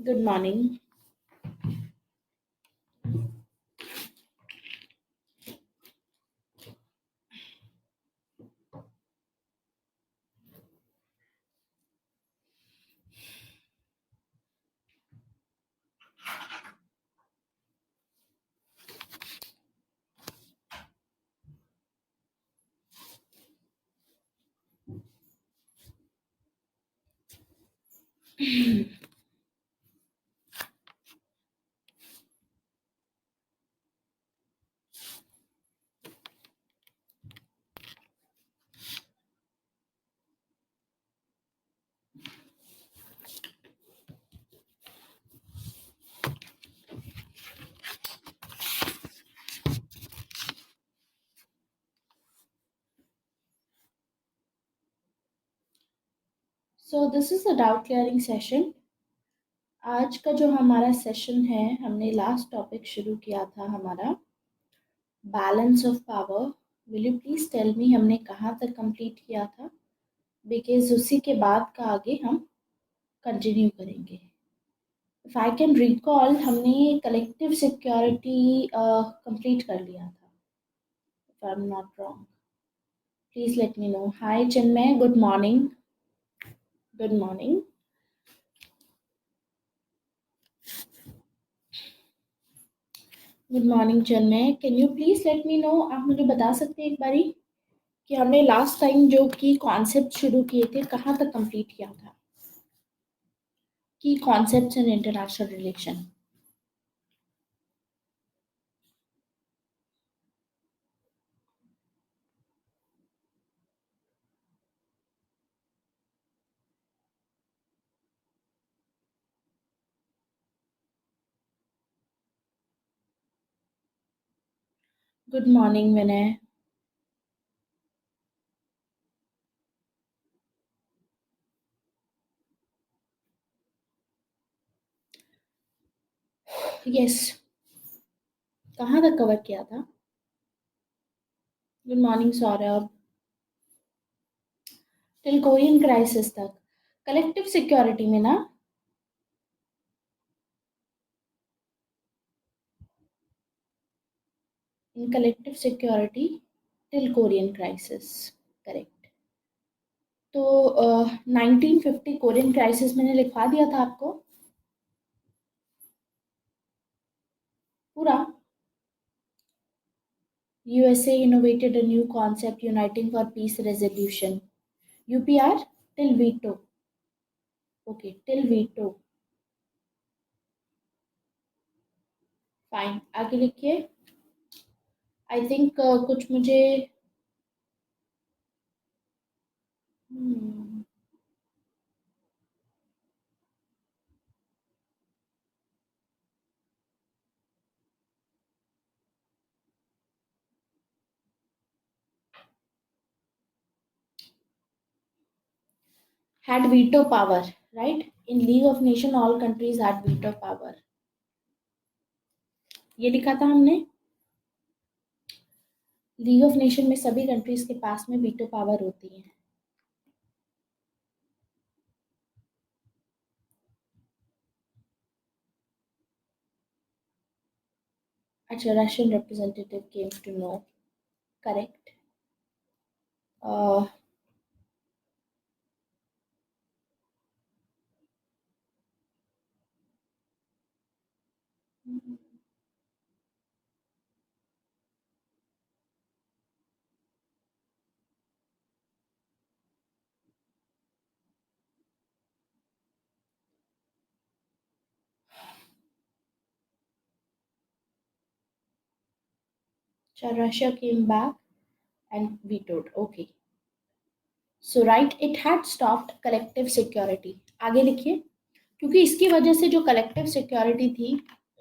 Good morning. So this is a doubt clearing session. आज का जो हमारा सेशन है, हमने लास्ट टॉपिक शुरू किया था हमारा balance of power. Will you please tell me हमने कहाँ तक कंप्लीट किया था? बिकॉज उसी के बाद का आगे हम कंटिन्यू करेंगे. इफ आई कैन रिकॉल, हमने कलेक्टिव सिक्योरिटी कंप्लीट कर लिया था. If I am not wrong, please let me know. Hi Chinmay, good morning. Good morning. Good morning Chinmay, can you please let me know, आप मुझे बता सकते हैं एक बारी कि हमने लास्ट टाइम जो की कॉन्सेप्ट शुरू किए थे कहाँ तक कंप्लीट किया था? की concepts in international relation. Good morning Vinay. Yes, कहाँ तक कवर किया था? Good morning Saurabh. Till Korean crisis तक, कलेक्टिव सिक्योरिटी में ना. इन collective security till Korean crisis, correct. तो 1950 कोरियन क्राइसिस मैंने लिखवा दिया था आपको पूरा. USA innovated a new concept uniting for peace resolution. UPR till veto. Okay, till veto. Fine, आगे लिखिए. आई थिंक कुछ मुझे had veto power, right? In League of Nation all countries had veto power. ये लिखा था हमने. League of nation में सभी कंट्रीज के पास में वीटो पावर होती है. अच्छा, Russian representative came to know, correct. Russia came back and vetoed. Okay. So right, it had stopped collective security. आगे लिखिए. क्योंकि इसकी वजह से जो कलेक्टिव सिक्योरिटी थी,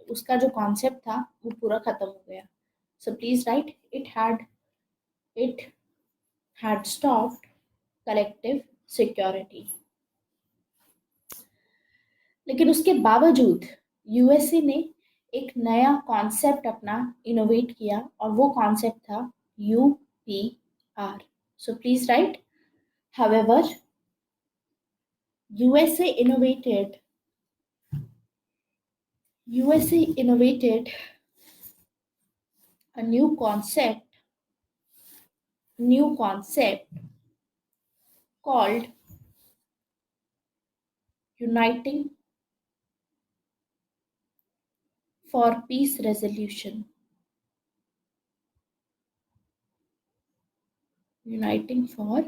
उसका जो कॉन्सेप्ट था वो पूरा खत्म हो गया. So please write, it had stopped collective security. लेकिन उसके बावजूद यूएसए ने एक नया कॉन्सेप्ट अपना इनोवेट किया और वो कॉन्सेप्ट था UPR. So please right, however USA innovated USA innovated a new concept called uniting for peace resolution. Uniting for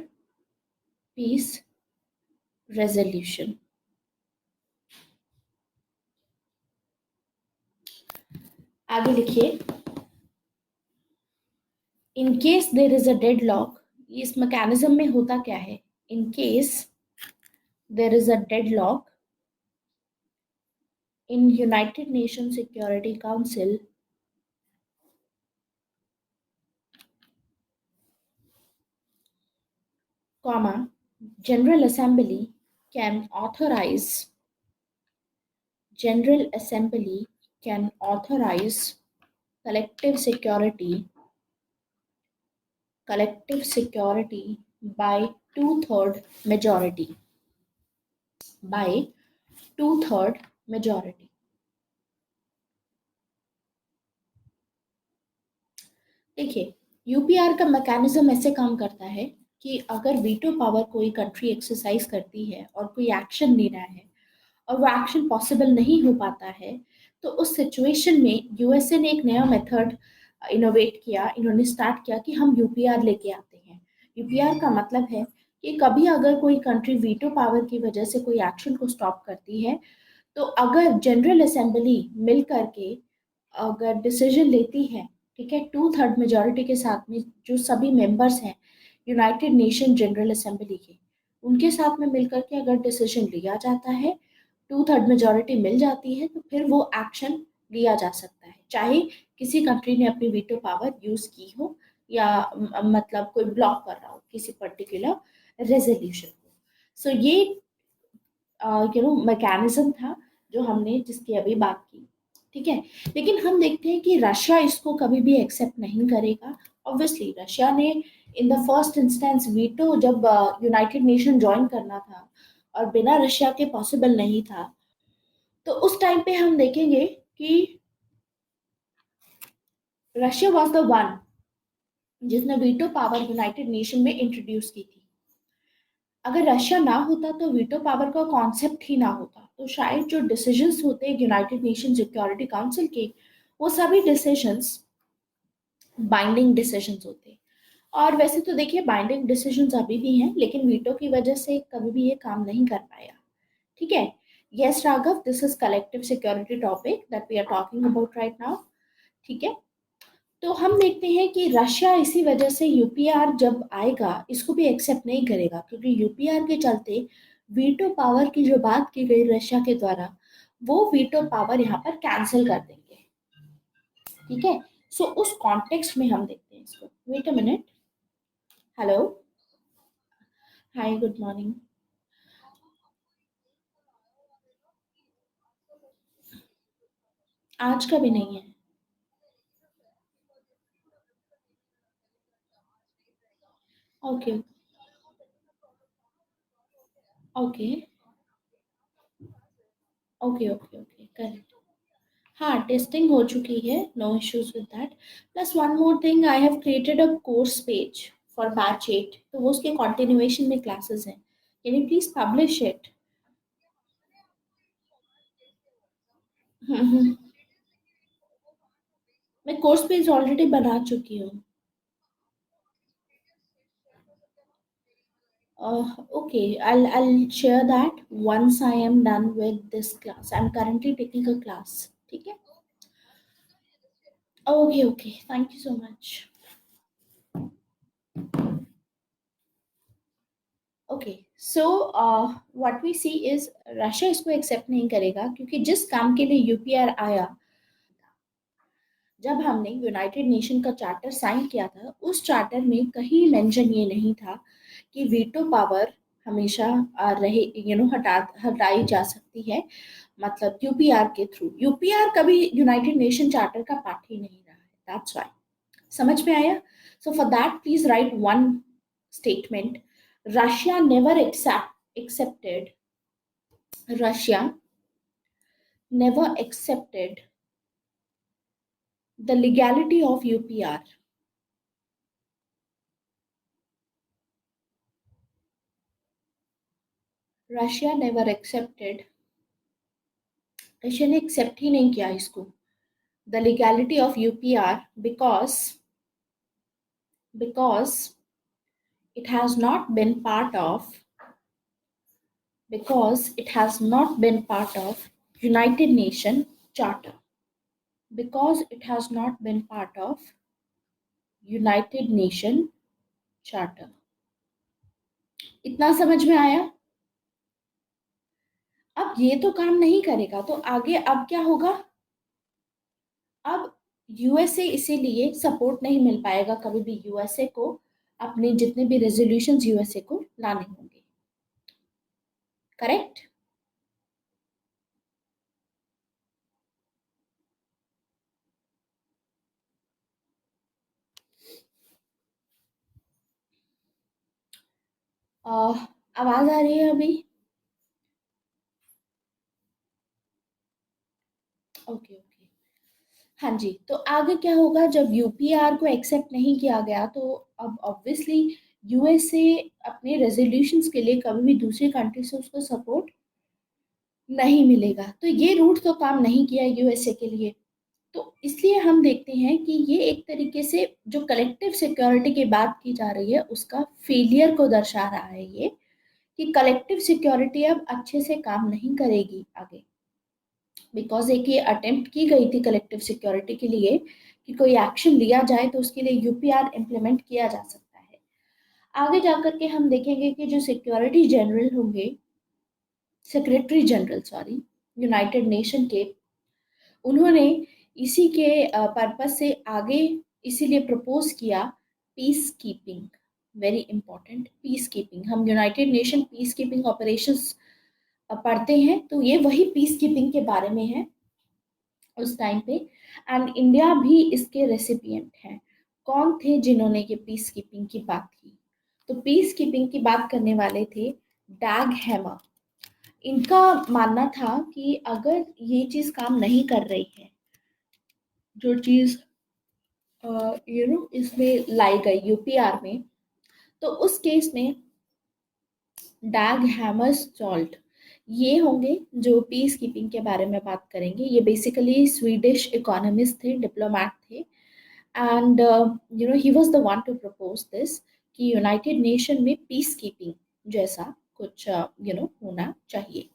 peace resolution. आगे लिखिए, in case there is a deadlock, इस मैकेनिज्म में होता क्या है? In case there is a deadlock in United Nation security council, comma, general assembly can authorize general assembly can authorize collective security by two-third majority, by two-third majority. देखिए, UPR का mechanism ऐसे काम करता है कि अगर वीटो पावर कोई country exercise करती है और कोई एक्शन लेना है और वो एक्शन पॉसिबल नहीं हो पाता है, तो उस सिचुएशन में यूएसए ने एक नया मेथड इनोवेट किया, इन्होंने स्टार्ट किया कि हम यूपीआर लेके आते हैं। यूपीआर का मतलब है कि कभी अगर कोई कंट्री वीटो पावर की वजह से कोई एक्शन को स्टॉप करती है, तो अगर जनरल असेंबली मिल करके अगर डिसीजन लेती है, ठीक है, टू-थर्ड मेजॉरिटी के साथ में, जो सभी मेंबर्स हैं यूनाइटेड नेशन जनरल असेंबली के, उनके साथ में मिलकर के अगर डिसीजन लिया जाता है, टू-थर्ड मेजॉरिटी मिल जाती है, तो फिर वो एक्शन लिया जा सकता है, चाहे किसी कंट्री ने अपनी वीटो पावर यूज की हो या मतलब कोई ब्लॉक कर रहा हो किसी पर्टिकुलर रेजोल्यूशन को। सो ये मैकेनिज्म था जो हमने जिसकी अभी बात की, ठीक है। लेकिन हम देखते हैं कि रशिया इसको कभी भी एक्सेप्ट नहीं करेगा। ऑब्वियसली रशिया ने in the first instance veto जब यूनाइटेड नेशन ज्वाइन करना था और बिना रशिया के पॉसिबल नहीं था, तो उस टाइम पे हम देखेंगे कि रशिया वाज द वन जिसने वीटो पावर यूनाइटेड नेशन में इंट्रोड्यूस की थी। अगर रशिया ना होता तो वीटो पावर का कॉन्सेप्ट ही ना होता, तो शायद जो डिसीजंस होते हैं यूनाइटेड नेशन सिक्योरिटी काउंसिल के, वो सभी डिसीजंस बाइंडिंग डिसीजंस होते हैं। और वैसे तो देखिए बाइंडिंग डिसीजंस अभी भी हैं, लेकिन वीटो की वजह से कभी भी ये काम नहीं कर पाया, ठीक है। Yes Raghav, this is collective security topic that we are talking about right now, ठीक है। तो हम देखते हैं कि रशिया इसी वजह से यूपीआर जब आएगा इसको भी एक्सेप्ट नहीं करेगा, क्योंकि यूपीआर के चलते वीटो पावर की जो बात की गई रशिया के द्वारा, वो वीटो पावर यहाँ पर कैंसिल कर देंगे, ठीक है। सो उस कॉन्टेक्स्ट में हम देखते हैं इसको। Wait a minute, hello, hi, good morning. आज का भी नहीं है। Okay, okay, okay, okay, okay, correct. हाँ, टेस्टिंग हो चुकी है, no issues with that. Plus one more thing, I have created a course page for batch 8, तो वो उसके कंटिन्यूएशन में क्लासेस हैं। Can you please publish it? मैं कोर्स पेज ऑलरेडी बना चुकी हूँ। Okay, I'll share that once I am done with this class. I'm currently taking a class. ठीक है? Okay, okay. Thank you so much. Okay, so what we see is Russia इसको accept नहीं करेगा, क्योंकि जिस काम के लिए यूपीआर आया, जब हमने यूनाइटेड नेशन का चार्टर साइन किया था, उस चार्टर में कहीं मेंशन ये नहीं था कि वीटो पावर हमेशा रहे, हटाई जा सकती है, मतलब यूपीआर के थ्रू। यूपीआर कभी यूनाइटेड नेशन चार्टर का पार्ट ही नहीं रहा है, दैट्स व्हाई। समझ में आया? So for that please right one statement, Russia never accepted, Russia never accepted the legality of UPR. Russia never accepted, Russia ने एक्सेप्ट ही नहीं किया इसको, the legality of UPR, because it has not been part of United Nation Charter. Because it has not been part of United Nation Charter. इतना समझ में आया? अब ये तो काम नहीं करेगा तो आगे अब क्या होगा? अब यूएसए इसीलिए सपोर्ट नहीं मिल पाएगा कभी भी यूएसए को, अपने जितने भी रेजोल्यूशंस यूएसए को लाने होंगे। करेक्ट? आवाज आ रही है अभी? ओके ओके, हाँ जी। तो आगे क्या होगा? जब यूपीआर को एक्सेप्ट नहीं किया गया तो अब ऑब्वियसली यूएसए अपने रेजोल्यूशंस के लिए कभी भी दूसरी कंट्री से उसको सपोर्ट नहीं मिलेगा। तो ये रूट तो काम नहीं किया यूएसए के लिए। तो इसलिए हम देखते हैं कि ये एक तरीके से जो कलेक्टिव सिक्योरिटी की बात की जा रही है उसका फेलियर को दर्शा रहा है ये, कि कलेक्टिव सिक्योरिटी अब अच्छे से काम नहीं करेगी आगे। बिकॉज एक ये अटेम्प्ट की गई थी कलेक्टिव सिक्योरिटी के लिए कि कोई एक्शन लिया जाए तो उसके लिए यूपीआर इम्प्लीमेंट किया जा सकता है। आगे जाकर के हम देखेंगे कि जो सिक्योरिटी जनरल होंगे, secretary general sorry, United nation के, उन्होंने इसी के पर्पज से आगे इसीलिए प्रपोज किया peacekeeping. Very important, peacekeeping. हम United Nation peacekeeping operations पढ़ते हैं तो ये वही पीस कीपिंग के बारे में है उस टाइम पे। एंड इंडिया भी इसके रेसिपिएंट हैं। कौन थे जिन्होंने ये पीस कीपिंग की बात की? तो पीस कीपिंग की बात करने वाले थे डैग हैमर। इनका मानना था कि अगर ये चीज काम नहीं कर रही है, जो चीज इसमें लाई गई यूपीआर में, तो उस केस में डैग हैमरस्टॉल्ट ये होंगे जो पीस कीपिंग के बारे में बात करेंगे। ये बेसिकली स्वीडिश इकोनॉमिस्ट थे, डिप्लोमैट थे, and he was the one two propose this कि यूनाइटेड नेशन में पीस कीपिंग जैसा कुछ होना चाहिए।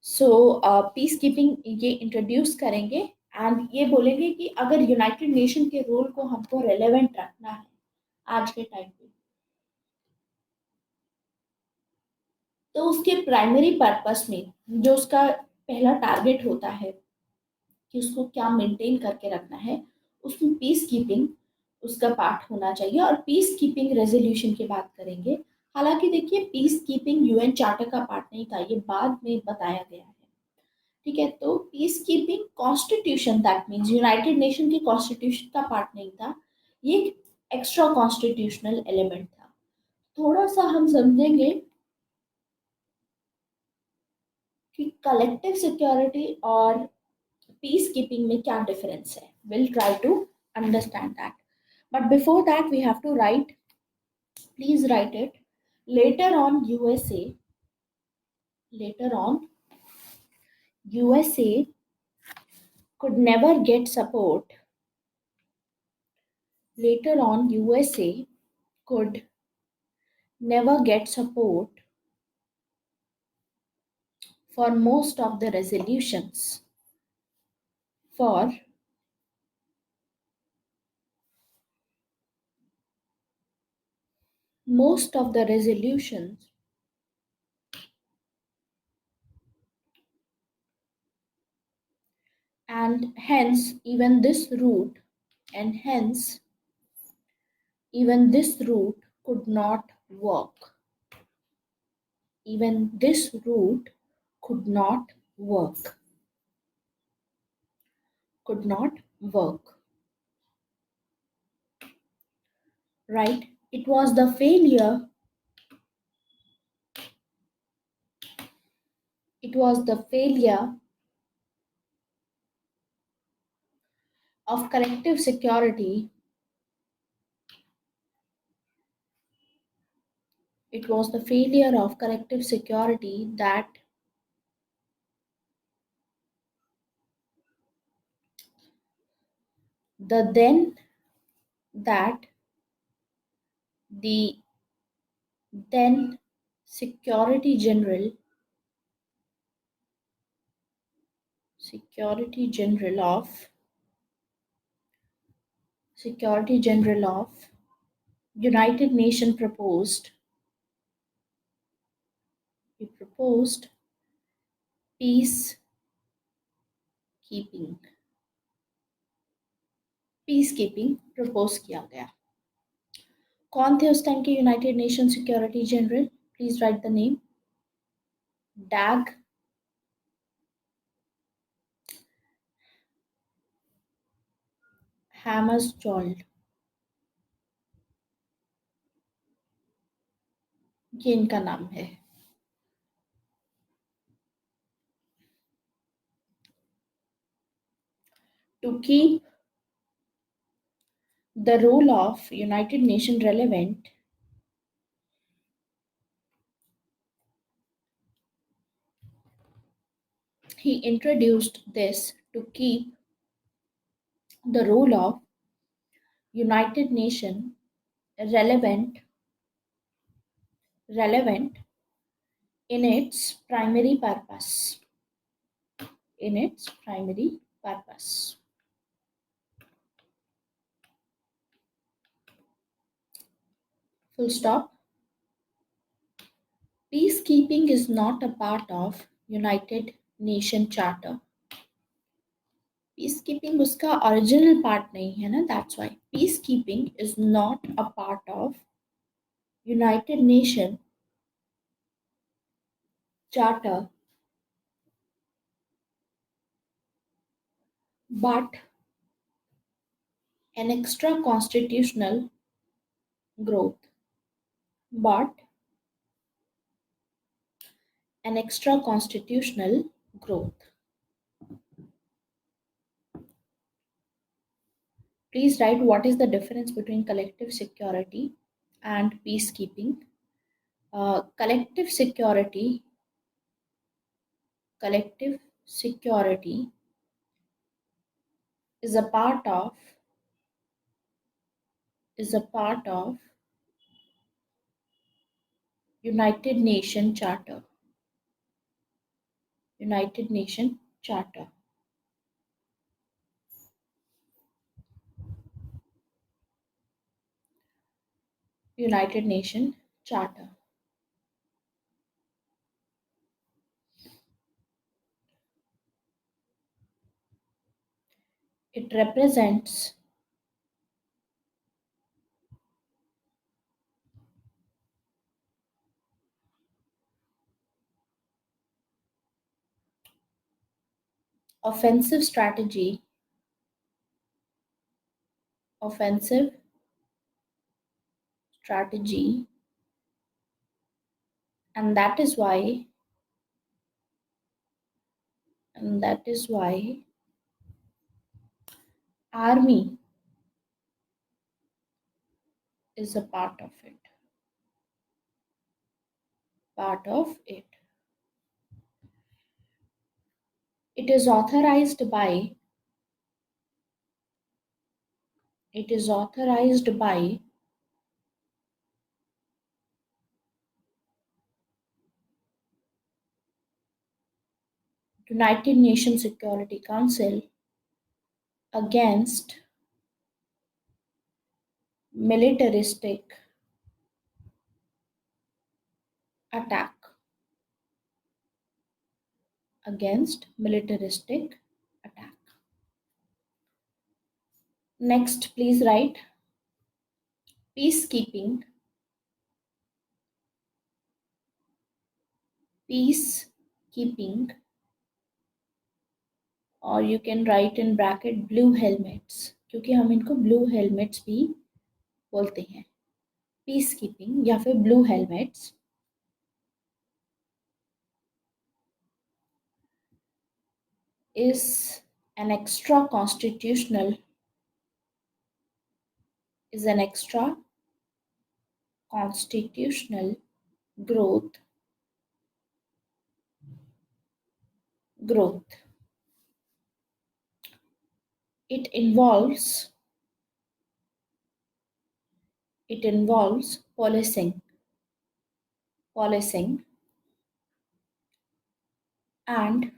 सो पीस कीपिंग ये इंट्रोड्यूस करेंगे एंड ये बोलेंगे कि अगर यूनाइटेड नेशन के रोल को हमको रेलेवेंट रखना है आज के टाइम पे, तो उसके प्राइमरी पर्पस में जो उसका पहला टारगेट होता है कि उसको क्या मेंटेन करके रखना है, उसमें पीस कीपिंग उसका पार्ट होना चाहिए। और पीस कीपिंग रेजोल्यूशन की बात करेंगे। हालांकि देखिए पीस कीपिंग यूएन चार्टर का पार्ट नहीं था, ये बाद में बताया गया है। ठीक है, तो peace keeping constitution, that means United nation के कॉन्स्टिट्यूशन का पार्ट नहीं था, ये एक्स्ट्रा कॉन्स्टिट्यूशनल एलिमेंट था। थोड़ा सा हम समझेंगे कि कलेक्टिव सिक्योरिटी और पीस कीपिंग में क्या डिफरेंस है। Will try to understand that, but before that we have to write, please write it. Later on USA, later on USA could never get support, later on USA could never get support for most of the resolutions, for most of the resolutions, and hence even this route, and hence even this route could not work. Even this route could not work. Could not work. Right? It was the failure. It was the failure of collective security. It was the failure of collective security that the then that the then Secretary General Secretary General of Secretary General of United Nations proposed peacekeeping peacekeeping propose किया गया. कौन थे उस time के United Nation security general? Please write the name. Dag Hammarskjold. ये इनका नाम है. To keep the role of United Nations relevant, he introduced this to keep the role of United Nations relevant in its primary purpose. In its primary purpose. Full stop. Peacekeeping is not a part of United Nation Charter. Peacekeeping उसका original part नहीं है ना, that's why. Peacekeeping is not a part of United Nation Charter, but an extra constitutional growth. But an extra constitutional growth. Please write what is the difference between collective security and peacekeeping. Collective security is a part of United Nation Charter. United Nation Charter. United Nation Charter. It represents offensive strategy and that is why army is a part of it. It is authorized by United Nations Security Council against militaristic attack. Next, please write peacekeeping और you can write in bracket blue helmets, क्योंकि हम इनको blue helmets भी बोलते हैं. Peacekeeping या फिर blue helmets is an extra constitutional is an extra constitutional growth growth. It involves policing policing and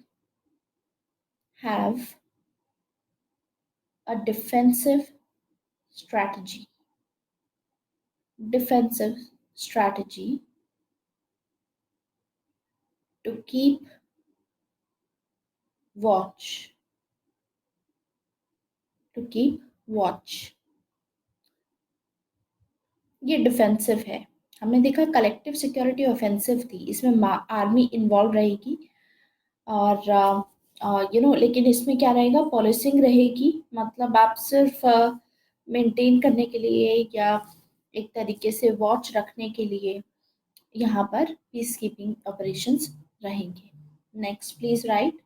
have a strategy defensive strategy to keep watch watch. ये defensive है। हमने देखा कलेक्टिव सिक्योरिटी ऑफेंसिव थी, इसमें army involve रहेगी और लेकिन इसमें क्या रहेगा, पॉलिसिंग रहेगी, मतलब आप सिर्फ मेंटेन करने के लिए या एक तरीके से वॉच रखने के लिए यहाँ पर पीस कीपिंग ऑपरेशंस रहेंगे। Next please write,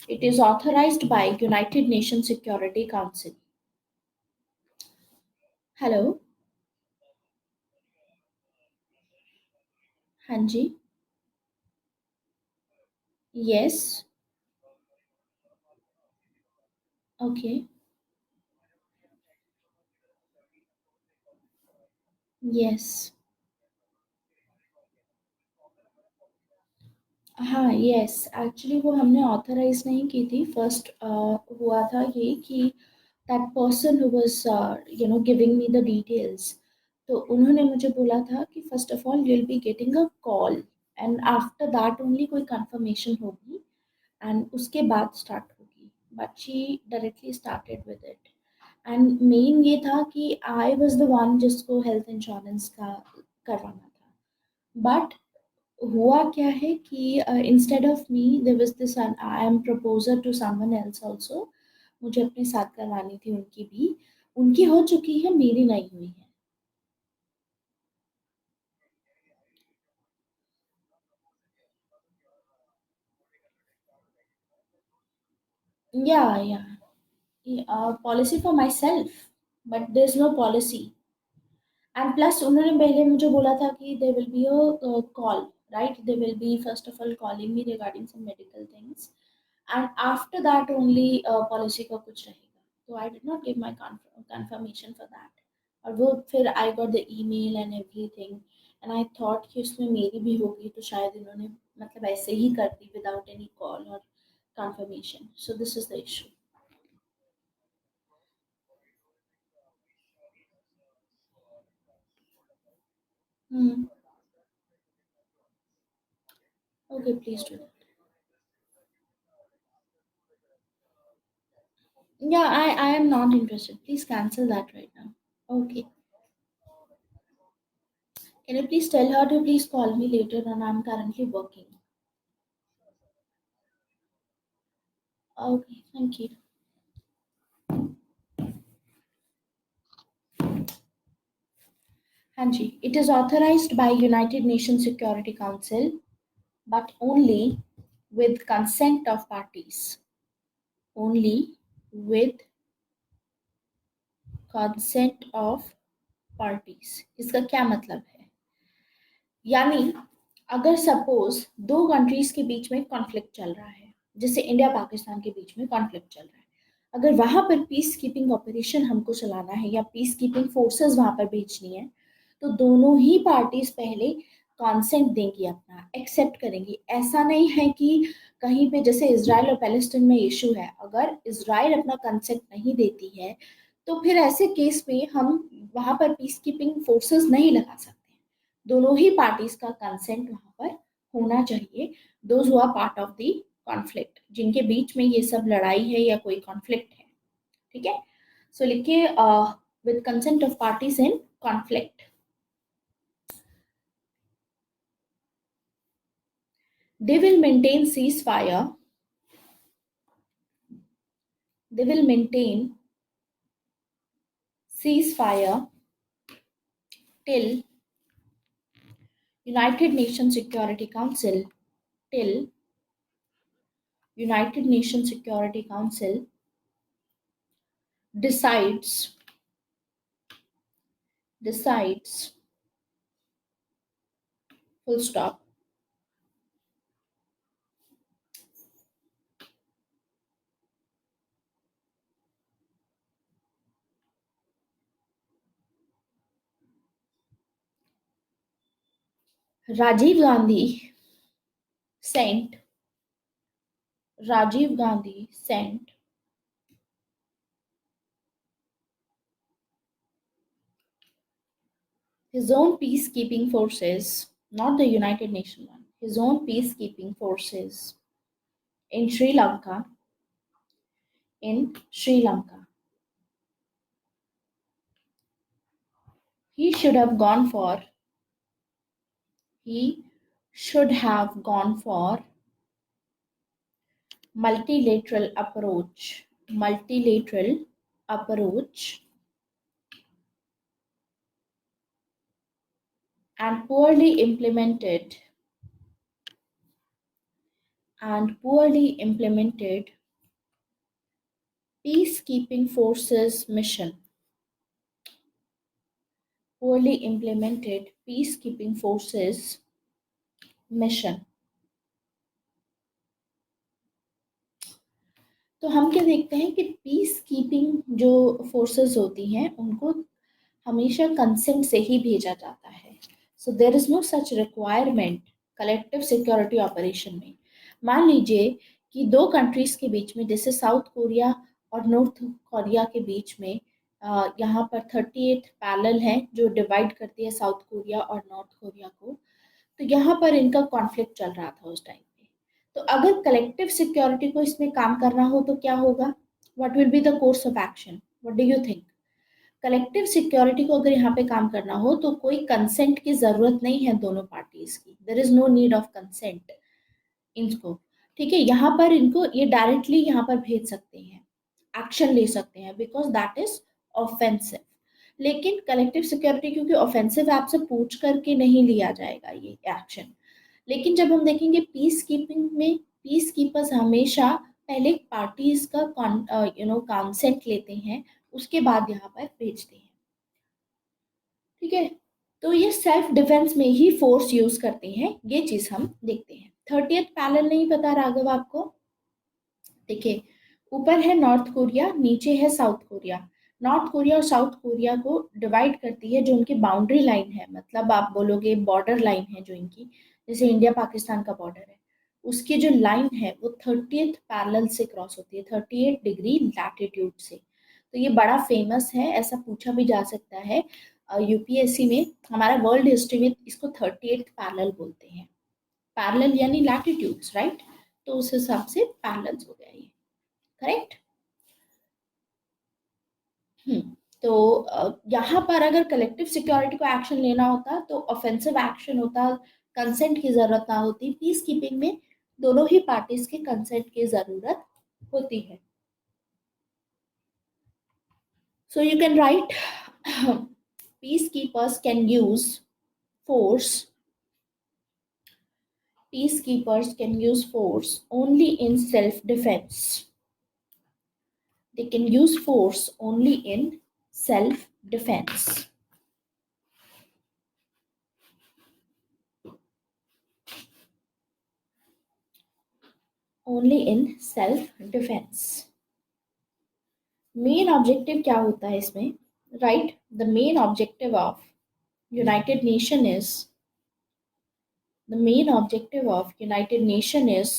it is authorised bye United Nation security council. Hello, हाँ जी, यस, ओके, यस, हाँ, यस, एक्चुअली वो हमने ऑथराइज नहीं की थी। फर्स्ट हुआ था ये कि that person who was giving me the details, तो उन्होंने मुझे बोला था कि first of all you will be getting a call and after that only कोई कंफर्मेशन होगी एंड उसके बाद स्टार्ट होगी, but she directly started with it. And main ये था कि आई वाज द वन जिसको हेल्थ इंश्योरेंस का करवाना था, बट हुआ क्या है कि instead of me there was this, I am proposer to someone else also. मुझे अपने साथ करवानी थी उनकी भी, उनकी हो चुकी है, मेरी नहीं हुई है। या policy for myself, but there is no policy. And plus उन्होंने पहले मुझे बोला था कि they will be a call, right, they will be first of all calling me regarding some medical things and after that only policy का कुछ रहेगा। तो I did not give my confirmation for that, और वो फिर I got the email and everything and I thought कि उसमें मेरी भी होगी, तो शायद इन्होंने मतलब ऐसे ही कर दी विदाउट एनी कॉल और confirmation. So this is the issue. Okay, please do that. Yeah, I am not interested. Please cancel that right now. Okay. Can you please tell her to please call me later and I'm currently working. Okay, thank you. Hanji, it is authorized by United Nations Security Council, but only with consent of parties. Only with consent of parties. इसका क्या मतलब है? यानी अगर suppose दो countries के बीच में conflict चल रहा है, जैसे इंडिया पाकिस्तान के बीच में कॉन्फ्लिक्ट चल रहा है, अगर वहां पर पीस कीपिंग ऑपरेशन हमको चलाना है या पीस कीपिंग फोर्सेस वहां पर भेजनी है, तो दोनों ही पार्टीज पहले कॉन्सेंट देंगी, अपना एक्सेप्ट करेंगी। ऐसा नहीं है कि कहीं पे जैसे इसराइल और पैलेस्टीन में इशू है, अगर इसराइल अपना कंसेंट नहीं देती है तो फिर ऐसे केस में हम वहां पर पीस कीपिंग फोर्सेस नहीं लगा सकते। दोनों ही पार्टीज का कंसेंट वहां पर होना चाहिए, those who are part of the conflict, जिनके बीच में ये सब लड़ाई है या कोई कॉन्फ्लिक्ट है। ठीक है, सो लिखिए with consent of parties in conflict, they will maintain ceasefire they will maintain ceasefire till united nations security council till united nations security council decides decides, full stop. Rajiv Gandhi sent Rajiv Gandhi sent his own peacekeeping forces, not the United Nations one, his own peacekeeping forces in Sri Lanka. In Sri Lanka, he should have gone for. He should have gone for multilateral approach. Multilateral approach and poorly implemented peacekeeping forces mission. Poorly implemented peacekeeping forces mission. तो हम क्या देखते हैं कि peace keeping जो forces होती हैं उनको हमेशा कंसेंट से ही भेजा जाता है. So there is no such requirement collective security operation में. मान लीजिए कि दो कंट्रीज के बीच में, जैसे साउथ कोरिया और नॉर्थ कोरिया के बीच में, यहाँ पर 38 पैरेलल है जो डिवाइड करती है साउथ कोरिया और नॉर्थ कोरिया को. तो यहाँ पर इनका कॉन्फ्लिक्ट चल रहा था उस टाइम पे. तो अगर कलेक्टिव सिक्योरिटी को इसमें काम करना हो तो क्या होगा? What will be the course of action? What do you think? Collective security को अगर यहाँ पे काम करना हो तो कोई कंसेंट की जरूरत नहीं है दोनों पार्टीज की. There is no need of consent इनको. ठीक है, यहाँ पर इनको ये डायरेक्टली यहाँ पर भेज सकते हैं, एक्शन ले सकते हैं, बिकॉज दैट इज ऑफेंसिव. लेकिन कलेक्टिव सिक्योरिटी क्योंकि ऑफेंसिव ऐप से पूछ करके नहीं लिया जाएगा ये एक्शन. लेकिन जब हम देखेंगे पीस कीपिंग में, पीस कीपर्स हमेशा पहले पार्टीज का कंसेंट लेते हैं, उसके बाद यहाँ पर भेजते हैं. ठीक है, तो ये सेल्फ डिफेंस में ही फोर्स यूज करते हैं, ये चीज हम देखते हैं. 30th पैनल नहीं पता राघव आपको? देखिए, ऊपर है नॉर्थ कोरिया, नीचे है साउथ कोरिया. नॉर्थ कोरिया और साउथ कोरिया को डिवाइड करती है जो उनकी बाउंड्री लाइन है, मतलब आप बोलोगे बॉर्डर लाइन है जो इनकी, जैसे इंडिया पाकिस्तान का बॉर्डर है, उसकी जो लाइन है वो 30th पैरेलल से क्रॉस होती है, 38 डिग्री लैटिट्यूड से. तो ये बड़ा फेमस है, ऐसा पूछा भी जा सकता है यूपीएससी में. हमारा वर्ल्ड हिस्ट्री में इसको 38th पैरेलल बोलते हैं. पैरेलल यानी लैटिट्यूड्स, राइट? तो उस हिसाब से पैरेलल्स हो गया ये. करेक्ट. तो यहाँ पर अगर कलेक्टिव सिक्योरिटी को एक्शन लेना होता तो ऑफेंसिव एक्शन होता, कंसेंट की जरूरत ना होती. पीस कीपिंग में दोनों ही पार्टीज के कंसेंट की जरूरत होती है. So you can write peacekeepers can use force. Peacekeepers can use force only in self defense. They can use force only in self defense. Only in self defense. Main objective क्या होता है इसमें? Right, the main objective of United nation is the main objective of United Nation is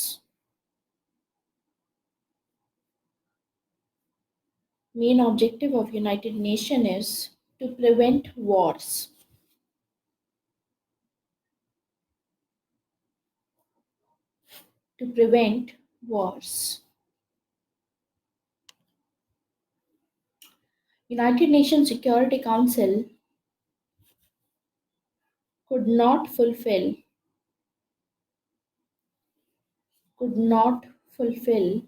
main objective of United Nation is to prevent wars. To prevent wars. United Nations Security Council could not fulfill could not fulfill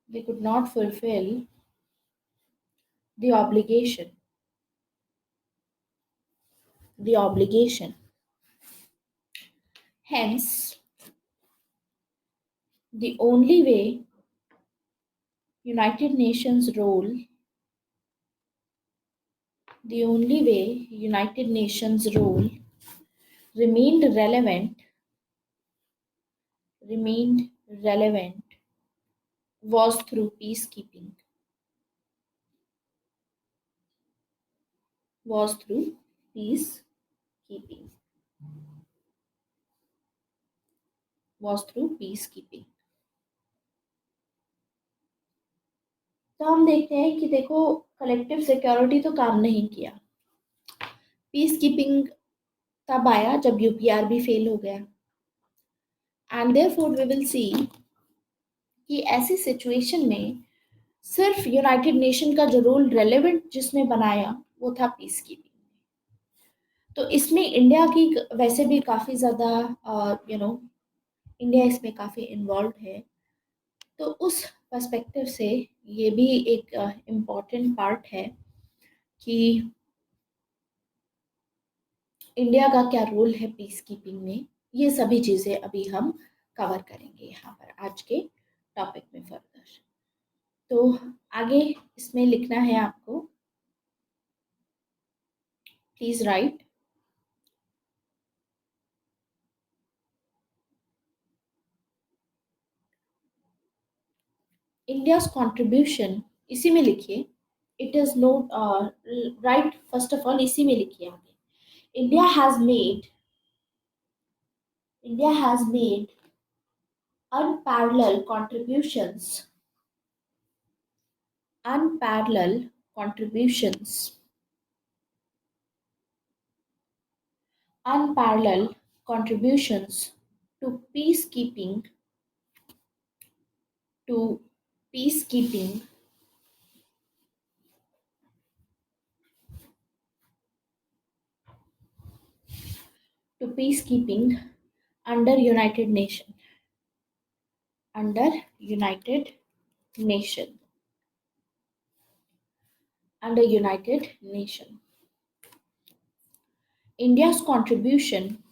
they could not fulfill the obligation. Hence, the only way United Nations role The only way United Nations role remained relevant remained relevant was through peacekeeping. Was through peacekeeping. Was through peacekeeping. तो हम देखते हैं कि देखो collective security तो काम नहीं किया. पीस कीपिंग तब आया जब यूपीआरबी फेल हो गया. And therefore we will see कि ऐसी सिचुएशन में सिर्फ यूनाइटेड नेशन का जो रोल रेलेवेंट जिसने बनाया वो था पीस कीपिंग. तो इसमें इंडिया की वैसे भी काफ़ी ज़्यादा इंडिया इसमें काफ़ी इन्वॉल्व है. तो उस पर्सपेक्टिव से ये भी एक इम्पॉर्टेंट पार्ट है कि इंडिया का क्या रोल है पीस कीपिंग में. ये सभी चीज़ें अभी हम कवर करेंगे यहाँ पर आज के टॉपिक में फर्दर. तो आगे इसमें लिखना है आपको. Please right. इंडियाज कॉन्ट्रीब्यूशन इसी में लिखिए. It is no right. First of all इसी में लिखिए आगे. India has made India has made unparalleled contributions unparalleled contributions unparalleled contributions to to peacekeeping peacekeeping under under United Nation United Nation. India's contribution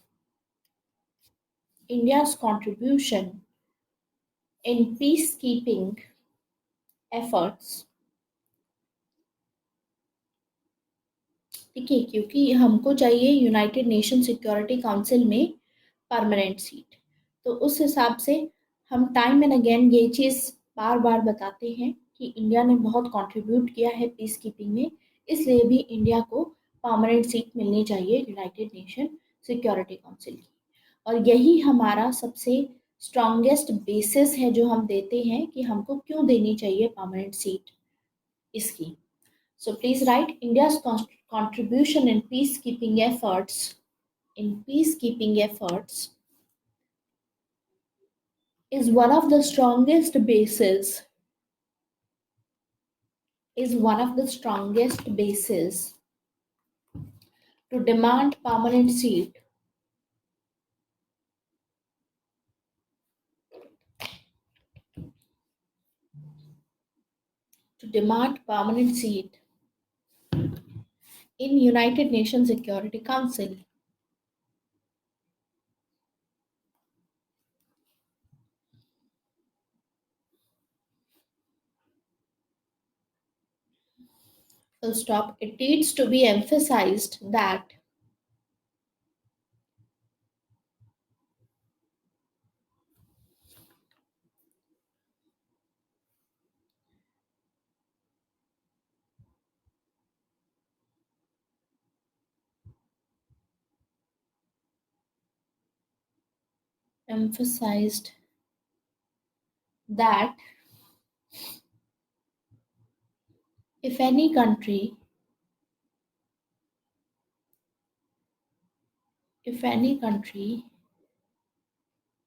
in peacekeeping efforts. ठीक है, क्योंकि हमको चाहिए United Nation security council में permanent seat. तो उस हिसाब से हम टाइम एंड अगेन ये चीज़ बार बार बताते हैं कि इंडिया ने बहुत कंट्रीब्यूट किया है पीस कीपिंग में. इसलिए भी इंडिया को परमानेंट सीट मिलनी चाहिए यूनाइटेड नेशन सिक्योरिटी काउंसिल की. और यही हमारा सबसे स्ट्रॉन्गेस्ट बेसिस है जो हम देते हैं कि हमको क्यों देनी चाहिए परमानेंट सीट इसकी. So please write India's contribution in peacekeeping efforts is one of the strongest bases to demand permanent seat in United Nations Security Council. Full stop. It needs to be emphasized that if any country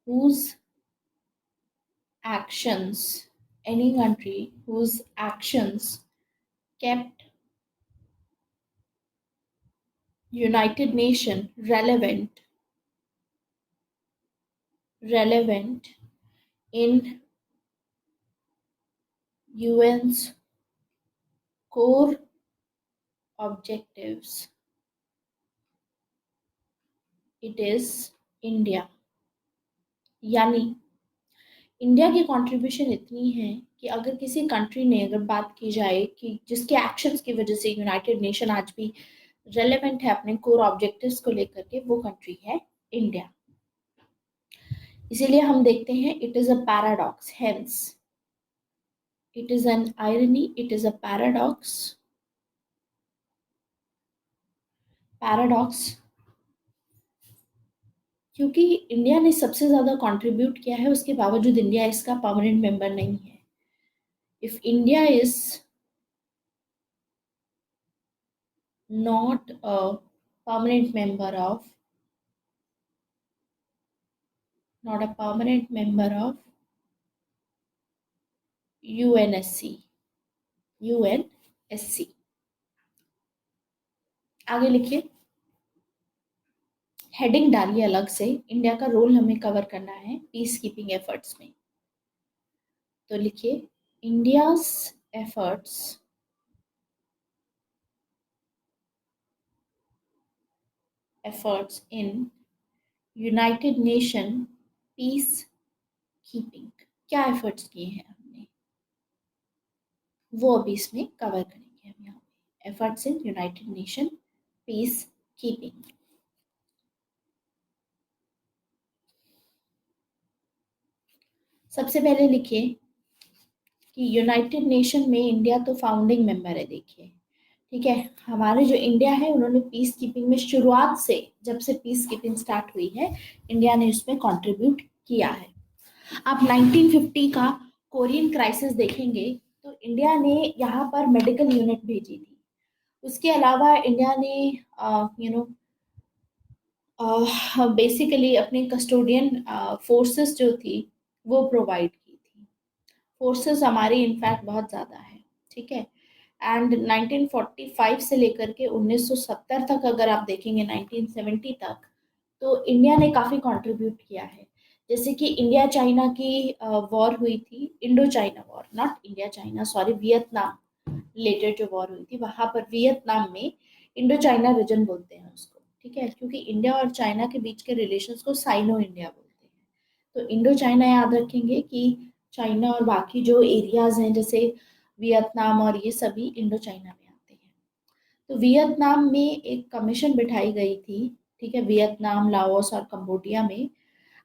whose actions kept United Nation relevant in UN's core objectives. It is India. यानी India की contribution इतनी है कि अगर किसी country ने अगर बात की जाए कि जिसके एक्शंस की वजह से यूनाइटेड नेशन आज भी रेलेवेंट है अपने कोर ऑब्जेक्टिव्स को लेकर के, वो कंट्री है इंडिया। इसीलिए हम देखते हैं it is a paradox, hence it is an irony, it is a paradox, क्योंकि इंडिया ने सबसे ज्यादा कंट्रीब्यूट किया है, उसके बावजूद इंडिया इसका परमानेंट मेंबर नहीं है। If India is not a permanent member of not a permanent member of UNSC UNSC। आगे लिखिए, हेडिंग डालिए अलग से, इंडिया का रोल हमें कवर करना है पीस कीपिंग एफर्ट्स में। तो लिखिए, India's efforts efforts in United Nation peace keeping. क्या एफर्ट्स किए हैं हमने, वो अभी इसमें कवर करेंगे हम यहाँ पे। Efforts in United Nation peace keeping. सबसे पहले लिखिए कि यूनाइटेड नेशन में इंडिया तो फाउंडिंग मेंबर है। देखिए, ठीक है, हमारे जो इंडिया है उन्होंने पीस कीपिंग में शुरुआत से, जब से पीस कीपिंग स्टार्ट हुई है, इंडिया ने उसमें कंट्रीब्यूट किया है। आप 1950 का कोरियन क्राइसिस देखेंगे तो इंडिया ने यहाँ पर मेडिकल यूनिट भेजी थी। उसके अलावा इंडिया ने यू नो बेसिकली अपनी कस्टोडियन फोर्सेस जो थी वो प्रोवाइड की थी। फोर्सेस हमारी इनफैक्ट बहुत ज़्यादा है, ठीक है। एंड 1945 से लेकर के 1970 तक अगर आप देखेंगे, 1970 तक, तो इंडिया ने काफ़ी कंट्रीब्यूट किया है। जैसे कि इंडिया चाइना की वॉर हुई थी, Indo China war, not India China, sorry, Vietnam related जो वॉर हुई थी, वहां पर वियतनाम में, इंडो चाइना रीजन बोलते हैं उसको, ठीक है, क्योंकि इंडिया और चाइना के बीच के रिलेशंस को साइनो इंडिया बोलते हैं। तो इंडो चाइना याद रखेंगे कि चाइना और बाकी जो एरियाज हैं जैसे वियतनाम और ये सभी इंडो चाइना में आते हैं। तो वियतनाम में एक कमीशन बिठाई गई थी, ठीक है, वियतनाम, लाओस और कंबोडिया में।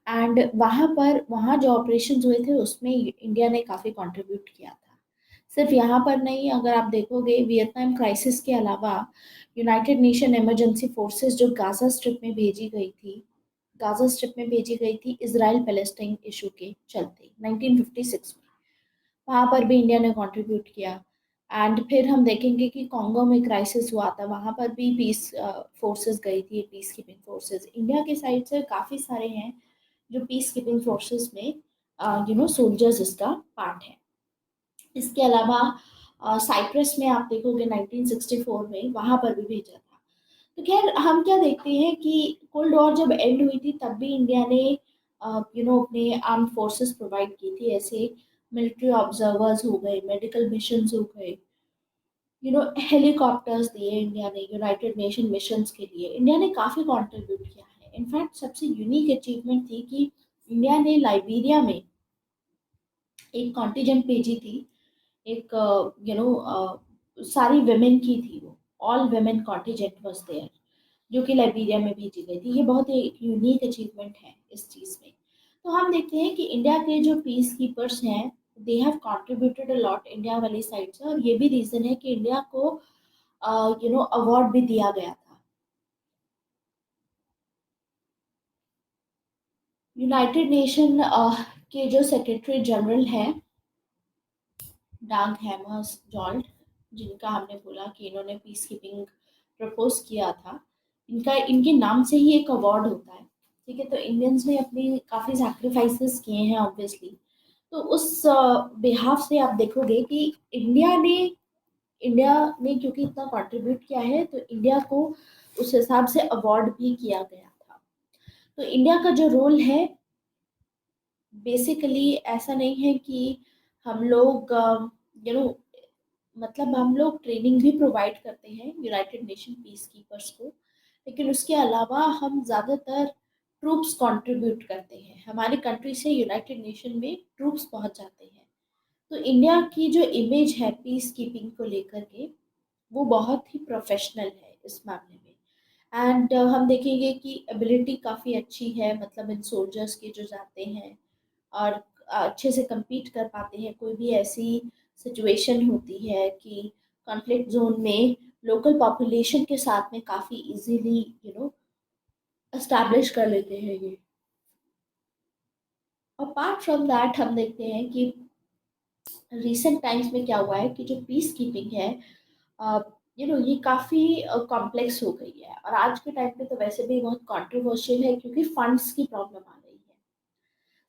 एंड वहाँ जो ऑपरेशन हुए थे उसमें इंडिया ने काफ़ी कंट्रीब्यूट किया था। सिर्फ यहाँ पर नहीं, अगर आप देखोगे वियतनाम क्राइसिस के अलावा यूनाइटेड नेशन इमरजेंसी फोर्सेस जो गाजा स्ट्रिप में भेजी गई थी, गाजा स्ट्रिप में भेजी गई थी इसराइल पैलेस्टाइन इशू के चलते 1956 में, वहाँ पर भी इंडिया ने कंट्रीब्यूट किया। एंड फिर हम देखेंगे कि कॉन्गो में क्राइसिस हुआ था, वहाँ पर भी पीस फोर्सेस गई थी, पीस कीपिंग फोर्सेस इंडिया के साइड से काफ़ी सारे हैं जो पीस कीपिंग फोर्सेस में सोल्जर्स इसका पार्ट है। इसके अलावा साइप्रस में आप देखोगे 1964 में वहां पर भी भेजा था। तो खैर, हम क्या देखते हैं कि कोल्ड वॉर जब एंड हुई थी तब भी इंडिया ने अपने आर्म फोर्सेस प्रोवाइड की थी। ऐसे मिलिट्री ऑब्जर्वर्स हो गए, मेडिकल मिशंस हो गए, हेलीकॉप्टर्स दिए इंडिया ने यूनाइटेड नेशन मिशंस के लिए। इंडिया ने काफ़ी कंट्रीब्यूट किया है। इनफैक्ट सबसे यूनिक अचीवमेंट थी कि इंडिया ने लाइबेरिया में एक कॉन्टिजेंट भेजी थी, एक सारी वेमेन की थी, वो all women contingent was there, जो कि लाइबेरिया में भेजी गई थी। ये बहुत एक यूनिक अचीवमेंट है इस चीज़ में। तो हम देखते हैं कि इंडिया के जो पीस कीपर्स हैं, they have contributed a lot India वाली साइड से, और ये भी रीज़न है कि इंडिया को अवार्ड भी दिया गया था। यूनाइटेड नेशन के जो सेक्रेटरी जनरल हैं, डाग हैमर्सजोल्ड, जिनका हमने बोला कि इन्होंने पीस कीपिंग प्रपोज किया था, इनका इनके नाम से ही एक अवार्ड होता है, ठीक है। तो इंडियंस ने अपनी काफ़ी सैक्रिफाइसेस किए हैं ऑब्वियसली। तो उस बिहाफ से आप देखोगे कि इंडिया ने क्योंकि इतना कंट्रीब्यूट किया है, तो इंडिया को उस हिसाब से अवार्ड भी किया गया था। तो इंडिया का जो रोल है, बेसिकली ऐसा नहीं है कि हम लोग यू नो मतलब हम लोग ट्रेनिंग भी प्रोवाइड करते हैं यूनाइटेड नेशन पीस कीपर्स को, लेकिन उसके अलावा हम ज़्यादातर ट्रूप्स कंट्रीब्यूट करते हैं। हमारी कंट्री से यूनाइटेड नेशन में ट्रूप्स पहुंच जाते हैं। तो इंडिया की जो इमेज है पीस कीपिंग को लेकर के, वो बहुत ही प्रोफेशनल है इस मामले में। एंड हम देखेंगे कि एबिलिटी काफ़ी अच्छी है, मतलब इन सोल्जर्स के जो जाते हैं और अच्छे से compete कर पाते हैं। कोई भी ऐसी सिचुएशन होती है कि कॉन्फ्लिक्ट जोन में लोकल पॉपुलेशन के साथ में काफ़ी इजीली एस्टैब्लिश कर लेते हैं ये। अपार्ट फ्रॉम दैट हम देखते हैं कि रिसेंट टाइम्स में क्या हुआ है कि जो पीस कीपिंग है, ये काफ़ी कॉम्प्लेक्स हो गई है, और आज के टाइम पे तो वैसे भी बहुत कंट्रोवर्शियल है क्योंकि फंड्स की प्रॉब्लम आ रही है।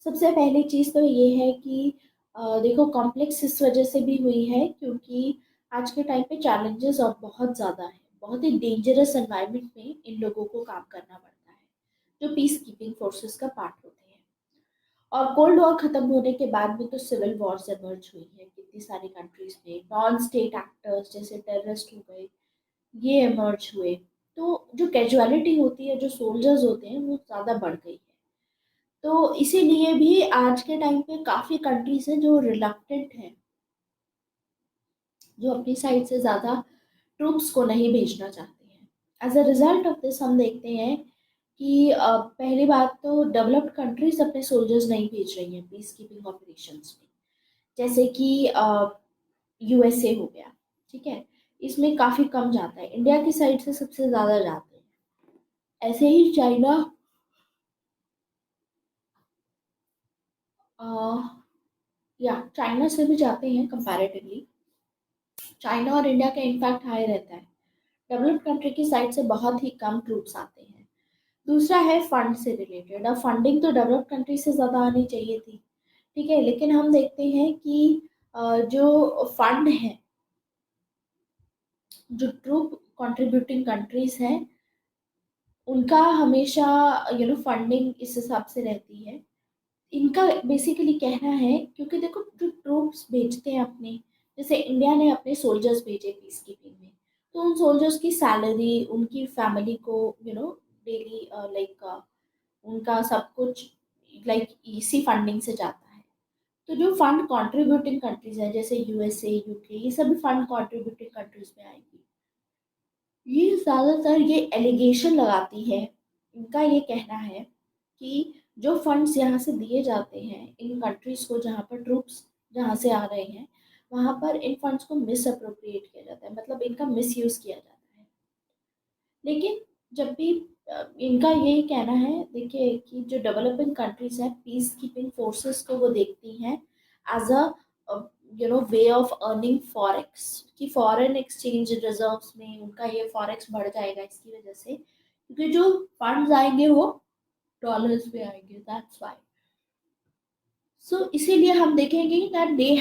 सबसे पहली चीज़ तो ये है कि देखो, कॉम्प्लेक्स इस वजह से भी हुई है क्योंकि आज के टाइम पे चैलेंजेस अब बहुत ज़्यादा है। बहुत ही डेंजरस एनवायरनमेंट में इन लोगों को काम करना पड़ता है, जो पीस कीपिंग फोर्सेस का पार्ट होते हैं। और कोल्ड वॉर खत्म होने के बाद में तो सिविल वॉर्स इमर्ज हुई है कितनी सारी कंट्रीज में। नॉन स्टेट एक्टर्स जैसे टेररिस्ट हो गए, ये इमर्ज हुए। तो जो कैजुअलिटी होती है, जो सोल्जर्स होते हैं, वो ज़्यादा बढ़ गई है। तो इसीलिए भी आज के टाइम पे काफ़ी कंट्रीज हैं जो रिलक्टेंट हैं, जो अपनी साइड से ज़्यादा ट्रूप्स को नहीं भेजना चाहते हैं। As a result of this हम देखते हैं कि पहली बात तो डेवलप्ड कंट्रीज अपने सोल्जर्स नहीं भेज रही हैं पीस कीपिंग ऑपरेशंस में। जैसे कि यूएसए हो गया, ठीक है, इसमें काफ़ी कम जाता है। इंडिया की साइड से सबसे ज़्यादा जाते हैं। ऐसे ही चाइना, या चाइना से भी जाते हैं कंपैरेटिवली। चाइना और इंडिया का इम्पैक्ट हाई रहता है। डेवलप्ड कंट्री की साइड से बहुत ही कम ट्रूप्स आते हैं। दूसरा है फंड से रिलेटेड। अब फंडिंग तो डेवलप्ड कंट्री से ज़्यादा आनी चाहिए थी, ठीक है, लेकिन हम देखते हैं कि जो फंड है, जो ट्रूप कंट्रीब्यूटिंग कंट्रीज हैं, उनका हमेशा फंडिंग इस हिसाब से रहती है। इनका बेसिकली कहना है, क्योंकि देखो जो ट्रूप्स भेजते हैं अपने, जैसे इंडिया ने अपने सोल्जर्स भेजे पीस कीपिंग में, तो उन सोल्जर्स की सैलरी, उनकी फैमिली को डेली लाइक उनका सब कुछ लाइक इसी फंडिंग से जाता है। तो जो फंड कंट्रीब्यूटिंग कंट्रीज है जैसे यूएसए, यूके, ये सभी फंड कंट्रीब्यूटिंग कंट्रीज में आएंगी। ये ज़्यादातर ये एलिगेशन लगाती है। इनका ये कहना है कि जो फंड्स यहाँ से दिए जाते हैं इन कंट्रीज को, जहाँ पर ट्रूप्स जहाँ से आ रहे हैं, वहाँ पर इन फंड्स को मिस अप्रोप्रिएट किया जाता है, मतलब इनका मिस यूज़ किया जाता है। लेकिन जब भी इनका यही कहना है, देखिए, कि जो डेवलपिंग कंट्रीज हैं पीस कीपिंग फोर्सेस को वो देखती हैं as a way of earning forex, कि फॉरेन एक्सचेंज रिजर्व्स में उनका ये फॉरेक्स बढ़ जाएगा इसकी वजह से, क्योंकि जो फंड्स आएंगे वो डॉलर्स में आएंगे, दैट्स व्हाई। सो इसीलिए हम देखेंगे that they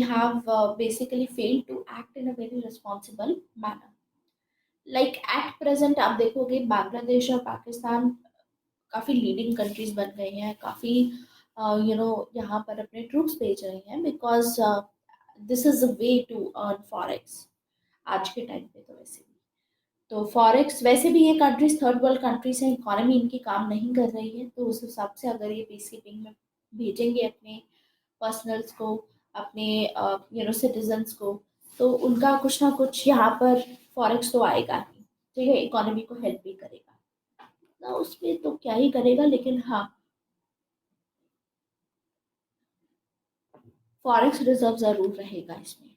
have basically failed to act in a very responsible manner. Like at present आप देखोगे बांग्लादेश और पाकिस्तान काफ़ी लीडिंग कंट्रीज बन गई हैं, काफ़ी यहाँ पर अपने ट्रूप्स भेज रही हैं, because this is a way to earn forex आज के टाइम पे। तो वैसे भी, तो फॉरेक्स वैसे भी ये कंट्रीज थर्ड वर्ल्ड कंट्रीज हैं, इकोनॉमी इनकी काम नहीं कर रही है, तो उस हिसाब से अगर ये पीस कीपिंग में भेजेंगे अपने पर्सनल्स को, अपने सिटीजन्स को, तो उनका कुछ ना कुछ यहाँ पर फॉरेक्स तो आएगा ही, ठीक है, इकोनॉमी को हेल्प भी करेगा ना, उसमें तो क्या ही करेगा, लेकिन हाँ, फॉरेक्स रिजर्व जरूर रहेगा इसमें।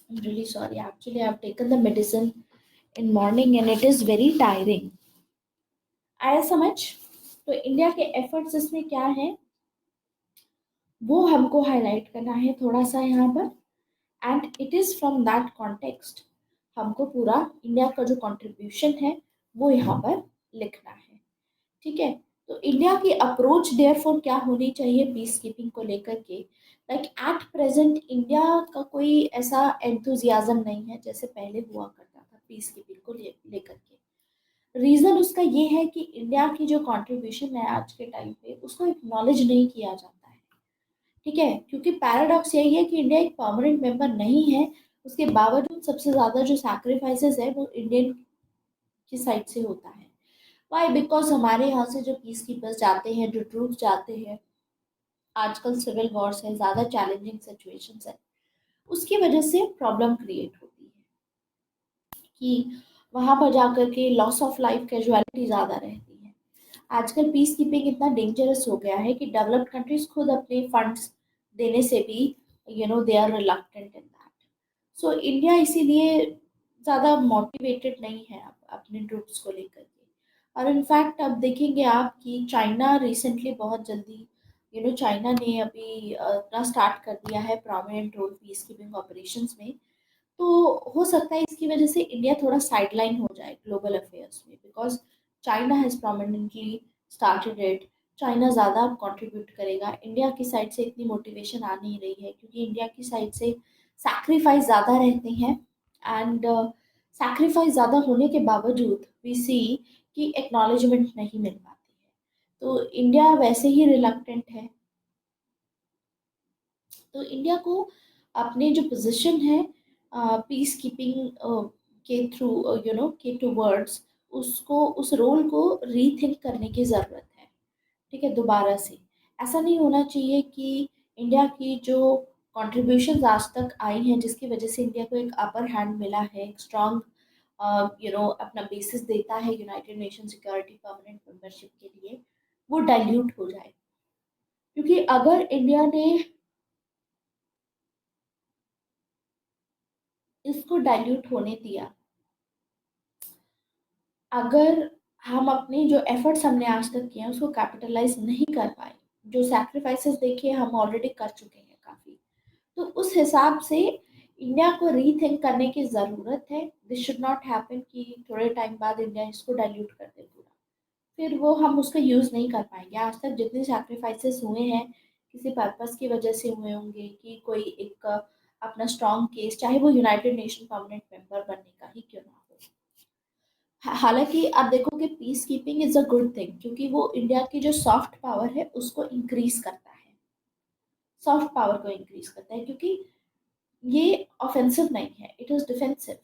I'm really sorry. Actually, I've taken the medicine in morning and it is very tiring. आया समझ? तो इंडिया के एफर्ट्स इसमें क्या है, वो हमको हाईलाइट करना है थोड़ा सा यहाँ पर। And it is from that context हमको पूरा इंडिया का जो कंट्रीब्यूशन है वो यहाँ पर लिखना है, ठीक है। तो इंडिया की अप्रोच देयरफॉर क्या होनी चाहिए पीस कीपिंग को लेकर के, लाइक एट प्रेजेंट इंडिया का कोई ऐसा एंथुजियाज्म नहीं है जैसे पहले हुआ करता था पीस कीपिंग को लेकर के। रीज़न उसका ये है कि इंडिया की जो कंट्रीब्यूशन है आज के टाइम पे उसको एक्नॉलेज नहीं किया जाता है, ठीक है, क्योंकि पैराडॉक्स यही है कि इंडिया एक परमानेंट मेंबर नहीं है, उसके बावजूद सबसे ज़्यादा जो सैक्रिफाइसेस है वो इंडियन की साइड से होता है। वाई? बिकॉज हमारे यहाँ से जो पीस कीपर्स जाते हैं, जो ट्रूप्स जाते हैं, आजकल सिविल वॉर्स है, ज़्यादा चैलेंजिंग सिचुएशंस है, उसकी वजह से प्रॉब्लम क्रिएट होती है कि वहाँ पर जाकर के लॉस ऑफ लाइफ कैजुअलिटी ज़्यादा रहती है। आजकल पीस कीपिंग इतना डेंजरस हो गया है कि डेवलप्ड कंट्रीज खुद अपने फंड्स देने से भी they are reluctant in that. So India इसीलिए ज़्यादा मोटिवेटेड नहीं है अपने ट्रूप्स को लेकर के। और इनफैक्ट अब देखेंगे आप कि चाइना रिसेंटली बहुत जल्दी चाइना ने अभी अपना स्टार्ट कर दिया है prominent role peacekeeping operations में। तो हो सकता है इसकी वजह से इंडिया थोड़ा साइडलाइन हो जाए ग्लोबल अफेयर्स में, because China has prominently started it. China ज़्यादा कंट्रीब्यूट करेगा, इंडिया की साइड से इतनी मोटिवेशन आ नहीं रही है क्योंकि इंडिया की साइड से सैक्रिफाइस ज़्यादा रहते हैं। एंड सैक्रिफाइस ज़्यादा होने के बावजूद वी सी कि एक्नॉलेजमेंट नहीं मिल पाती है। तो इंडिया वैसे ही रिलक्टेंट है। तो इंडिया को अपने जो पोजीशन है पीस कीपिंग के थ्रू के टूवर्ड्स, उसको उस रोल को रीथिंक करने की ज़रूरत है। ठीक है, दोबारा से ऐसा नहीं होना चाहिए कि इंडिया की जो कॉन्ट्रीब्यूशन आज तक आई हैं जिसकी वजह से इंडिया को एक अपर हैंड मिला है, एक स्ट्रॉन्ग अपना बेसिस देता है United Nation security permanent membership के लिए, वो डाइल्यूट हो जाए। क्योंकि अगर इंडिया ने इसको डाइल्यूट होने दिया, अगर हम अपने जो एफर्ट्स हमने आज तक किए हैं उसको कैपिटलाइज नहीं कर पाए, जो सैक्रिफाइसेस देखिए हम ऑलरेडी कर चुके हैं काफ़ी, तो उस हिसाब से इंडिया को रीथिंक करने की ज़रूरत है। दिस शुड नॉट हैपन कि थोड़े टाइम बाद इंडिया इसको डाइल्यूट कर दे पूरा, फिर वो हम उसका यूज़ नहीं कर पाएंगे। आज तक जितने सैक्रिफाइसेस हुए हैं किसी पर्पस की वजह से हुए होंगे कि कोई एक अपना स्ट्रॉन्ग केस, चाहे वो यूनाइटेड नेशन परमानेंट मेंबर बनने का ही क्यों ना हो। हालांकि आप देखो कि peace keeping is a good thing क्योंकि वो इंडिया की जो सॉफ्ट पावर है उसको इंक्रीज करता है, सॉफ्ट पावर को इंक्रीज करता है, क्योंकि ये ऑफेंसिव नहीं है, इट इज डिफेंसिव।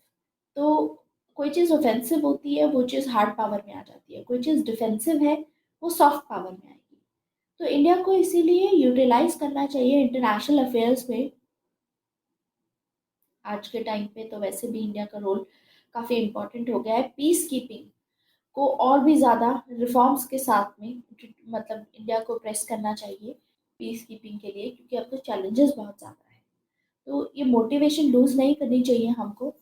तो कोई चीज़ ऑफेंसिव होती है वो चीज़ हार्ड पावर में आ जाती है, कोई चीज़ डिफेंसिव है वो सॉफ्ट पावर में आएगी। तो इंडिया को इसीलिए यूटिलाइज करना चाहिए इंटरनेशनल अफेयर्स में। आज के टाइम पे तो वैसे भी इंडिया का रोल काफ़ी इम्पोर्टेंट हो गया है, पीस कीपिंग को और भी ज़्यादा रिफॉर्म्स के साथ में मतलब इंडिया को प्रेस करना चाहिए पीस कीपिंग के लिए, क्योंकि अब तो चैलेंजेस बहुत ज़्यादा है। तो ये मोटिवेशन लूज नहीं करनी चाहिए हमको।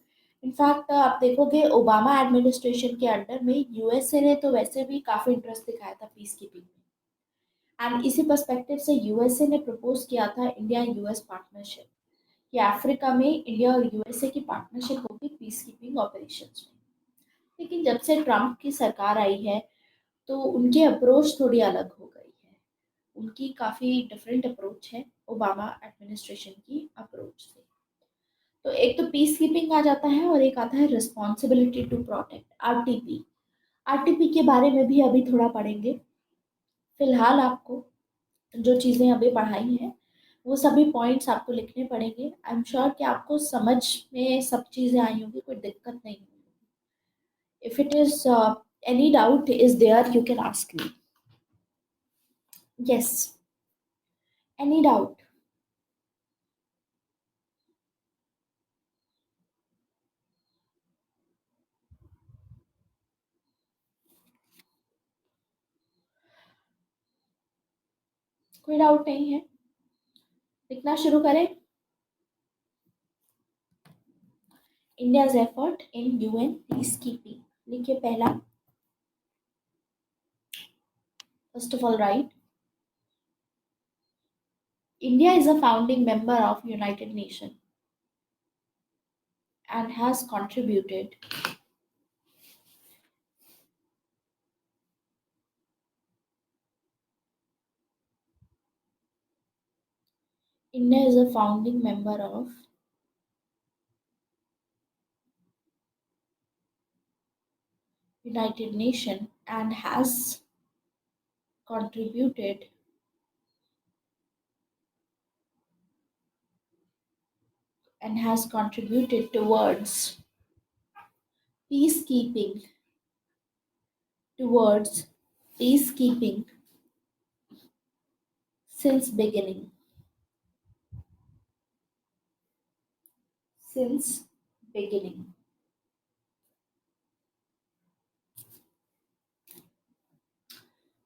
इनफैक्ट आप देखोगे ओबामा एडमिनिस्ट्रेशन के अंडर में यूएसए ने तो वैसे भी काफ़ी इंटरेस्ट दिखाया था पीस कीपिंग में। एंड इसी पर्सपेक्टिव से यूएसए ने प्रपोज किया था इंडिया यूएस पार्टनरशिप, कि अफ्रीका में इंडिया और यूएसए की पार्टनरशिप होगी पीस कीपिंग ऑपरेशंस में। लेकिन जब से ट्रम्प की सरकार आई है तो उनकी अप्रोच थोड़ी अलग हो गई है, उनकी काफ़ी डिफरेंट अप्रोच है ओबामा एडमिनिस्ट्रेशन की अप्रोच से। तो एक तो पीस कीपिंग आ जाता है और एक आता है responsibility to protect, RTP. RTP के बारे में भी अभी थोड़ा पढ़ेंगे। फिलहाल आपको जो चीज़ें अभी पढ़ाई हैं वो सभी पॉइंट्स आपको लिखने पड़ेंगे। आई एम श्योर कि आपको समझ में सब चीज़ें आई होंगी, कोई दिक्कत नहीं होगी। If it is any doubt is there you can ask me. Yes, any doubt. कोई डाउट नहीं है, लिखना शुरू करें। India's effort in UN peacekeeping लिखिए पहला। First of all right, India is a founding member of United Nations and has contributed India is a founding member of United Nations contributed and has contributed peacekeeping towards peacekeeping Since beginning. Since beginning.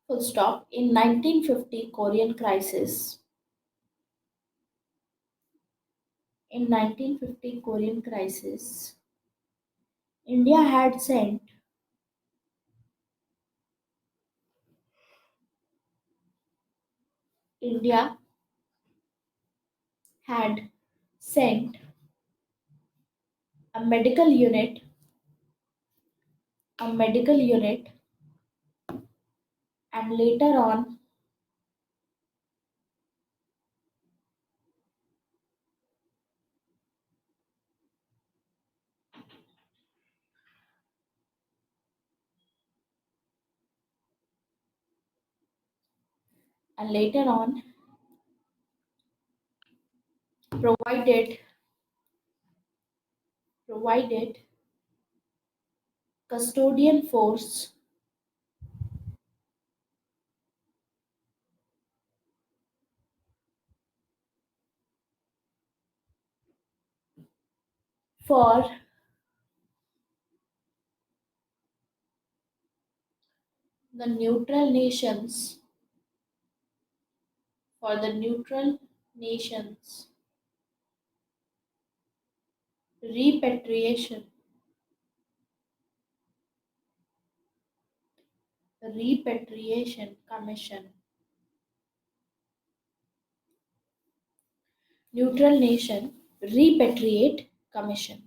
Full stop. In 1950 Korean crisis. In 1950 Korean crisis, India had sent India had sent a medical unit, a medical unit, and later on provided provided custodian force for the neutral nations for the neutral nations repatriation repatriation commission neutral nation repatriate commission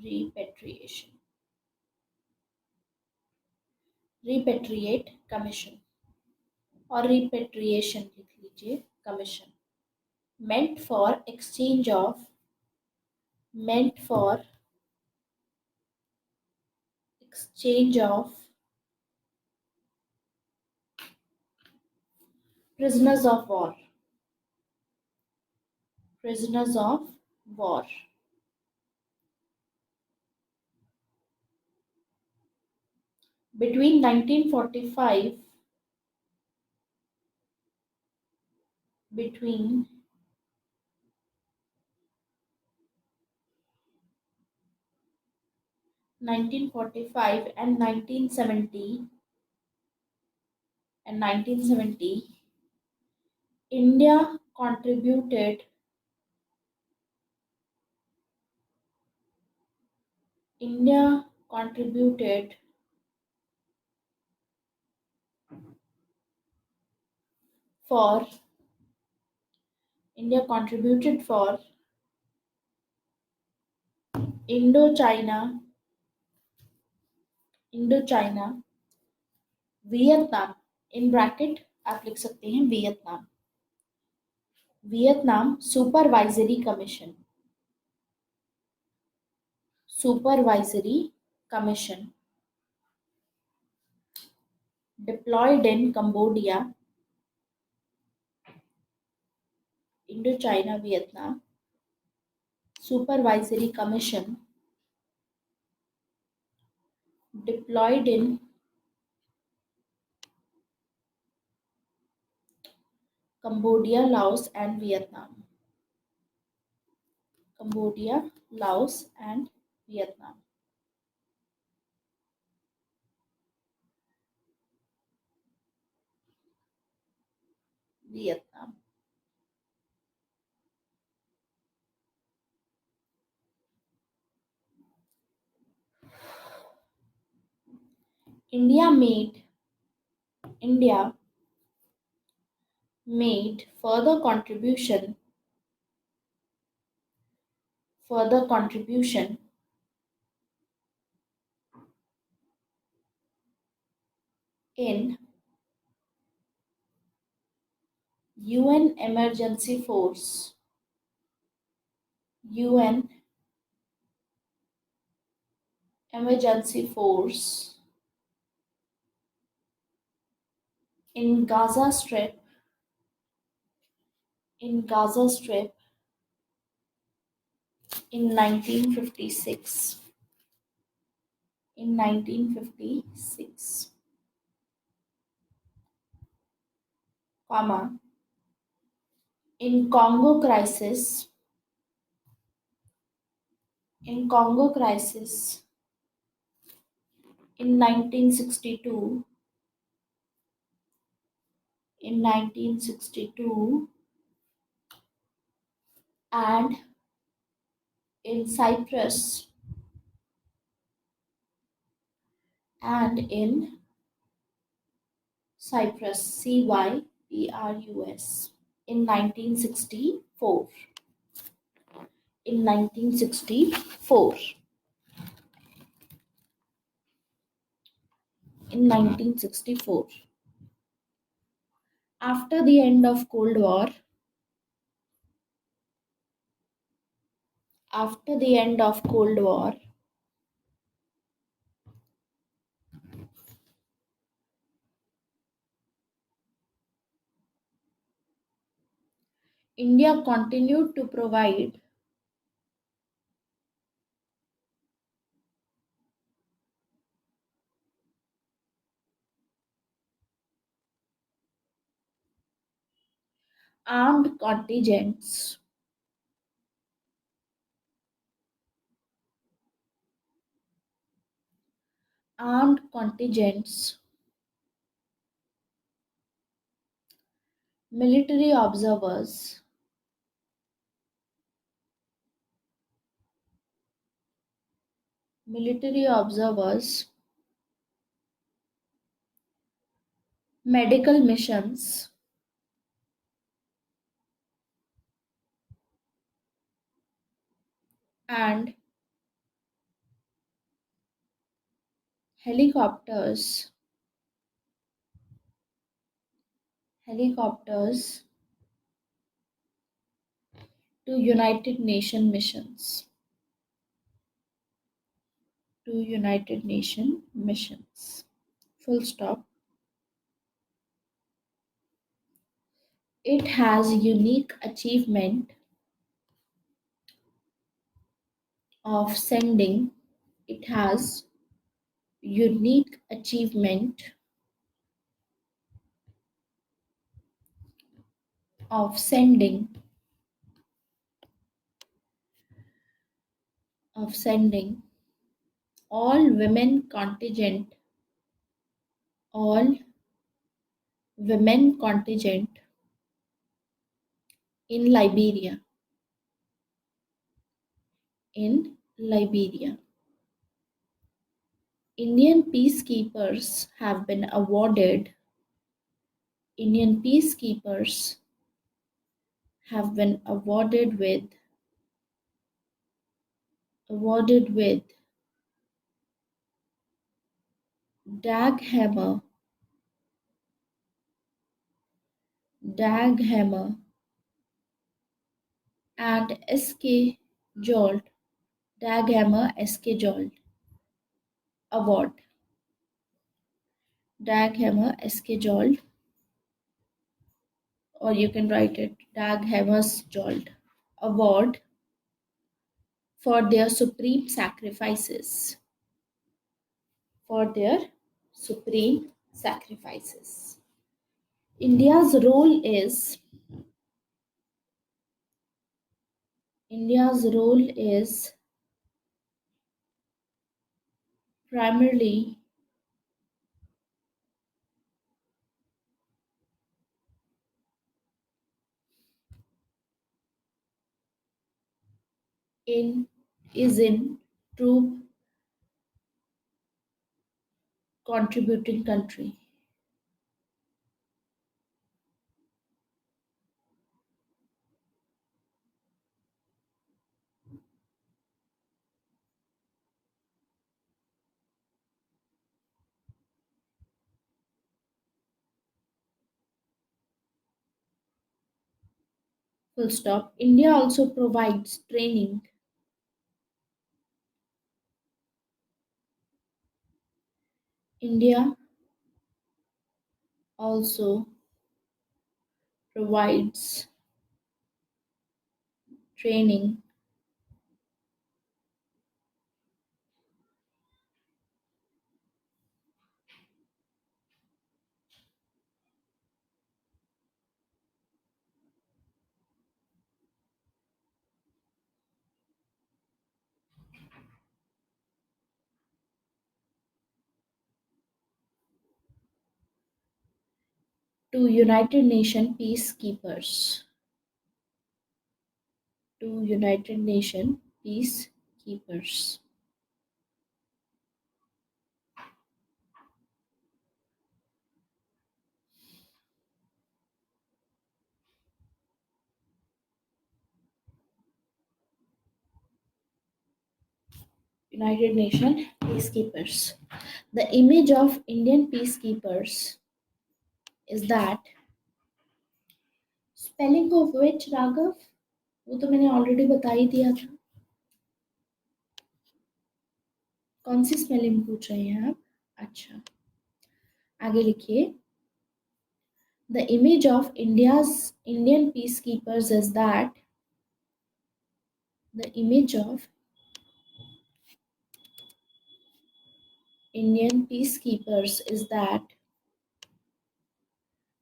repatriation repatriate commission और repatriation लिख लीजिए commission meant for exchange of meant for exchange of prisoners of war prisoners of war between 1945 between 1945 and 1970 India contributed India contributed for India contributed for Indochina Indochina Vietnam in bracket आप लिख सकते हैं Vietnam Vietnam supervisory commission deployed in Cambodia Indochina Vietnam supervisory commission deployed in Cambodia Laos and Vietnam Cambodia Laos and Vietnam Vietnam India made India made further contribution in UN emergency force UN emergency force in Gaza Strip in Gaza Strip in 1956 in 1956 comma, in Congo crisis, in Congo crisis in 1962, in 1962, and in Cyprus, and in Cyprus, Cyprus, in 1964, in 1964, in 1964. After the end of Cold War, after the end of Cold War, India continued to provide armed contingents, armed contingents, military observers, military observers, medical missions, and helicopters, helicopters to United Nation missions, to United Nation missions. Full stop. It has unique achievement of sending, it has unique achievement of sending, of sending all women contingent, all women contingent in Liberia, in Liberia. Indian peacekeepers have been awarded, Indian peacekeepers have been awarded with Dag Hammer, Dag Hammer and SK Jolt, Dag Hammer SK Jolt Award, Dag Hammer SK Jolt, or you can write it Dag Hammer's Jolt Award for their supreme sacrifices, for their supreme sacrifices. India's role is India's role is primarily in in troop contributing country. Full stop. India also provides training. India also provides training to United Nation peacekeepers. To United Nation peacekeepers. United Nation peacekeepers. The image of Indian peacekeepers is that spelling of which Raghav वो तो मैंने already बता ही दिया था. कौन सी spelling पूछ रहे हैं आप? अच्छा, आगे लिखिए. The image of India's Indian peacekeepers is that the image of Indian peacekeepers is that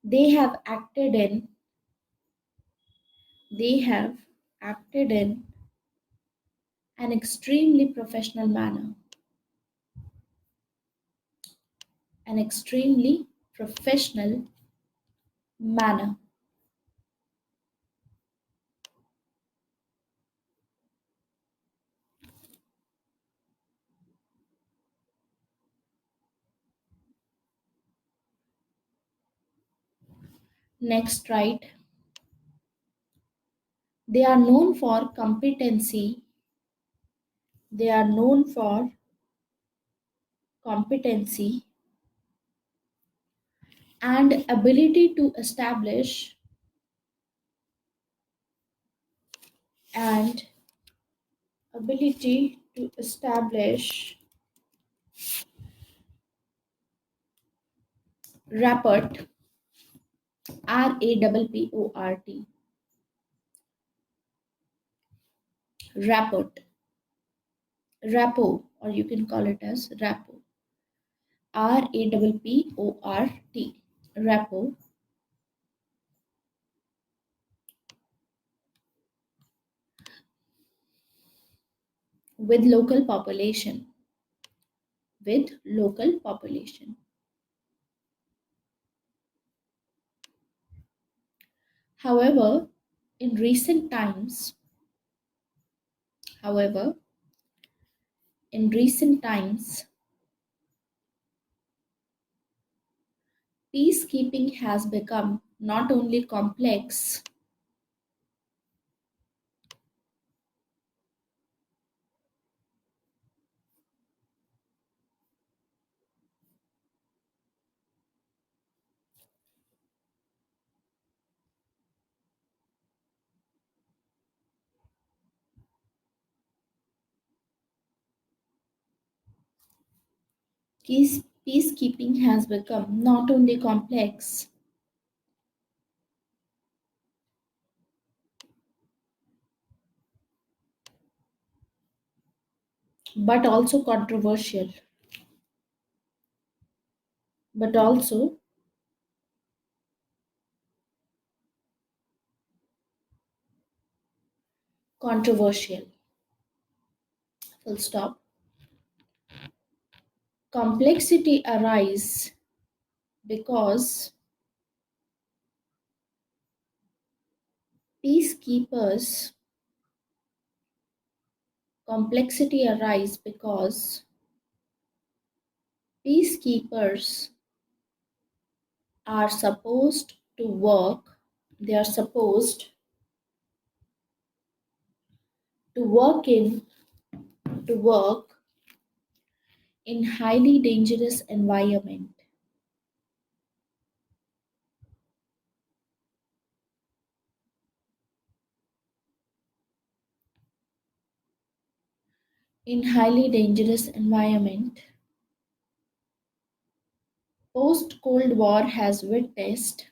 they have acted in they have acted in an extremely professional manner. An extremely professional manner. Next, right. They are known for competency. They are known for competency and and ability to establish rapport, RAPPORT, rapport, rapport, or you can call it as rapport, RAPPORT, rapport with local population, with local population. However, in recent times, however, in recent times, peacekeeping has become not only complex peacekeeping has become not only complex but also controversial. But also controversial. Full stop. Complexity arises because peacekeepers complexity arises because peacekeepers are supposed to work they are supposed to work in to work in highly dangerous environment. In highly dangerous environment. Post Cold War has witnessed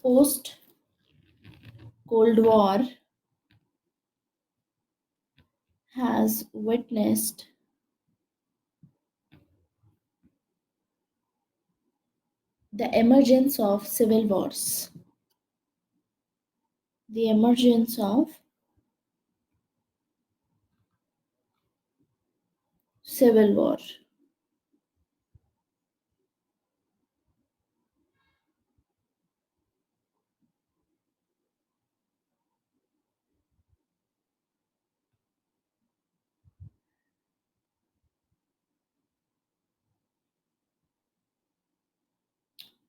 post Cold War has witnessed the emergence of civil wars. The emergence of civil war.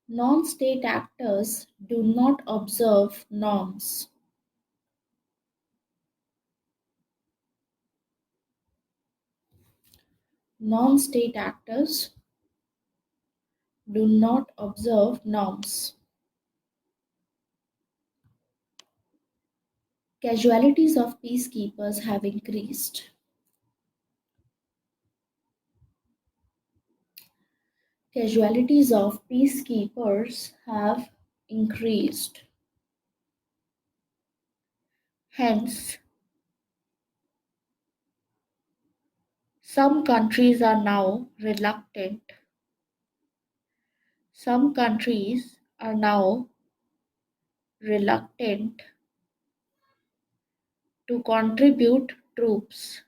Non-state actors do not observe norms. Non-state actors do not observe norms. Casualties of peacekeepers have increased. Casualties of peacekeepers have increased. Hence, some countries are now reluctant. Some countries are now reluctant to contribute troops.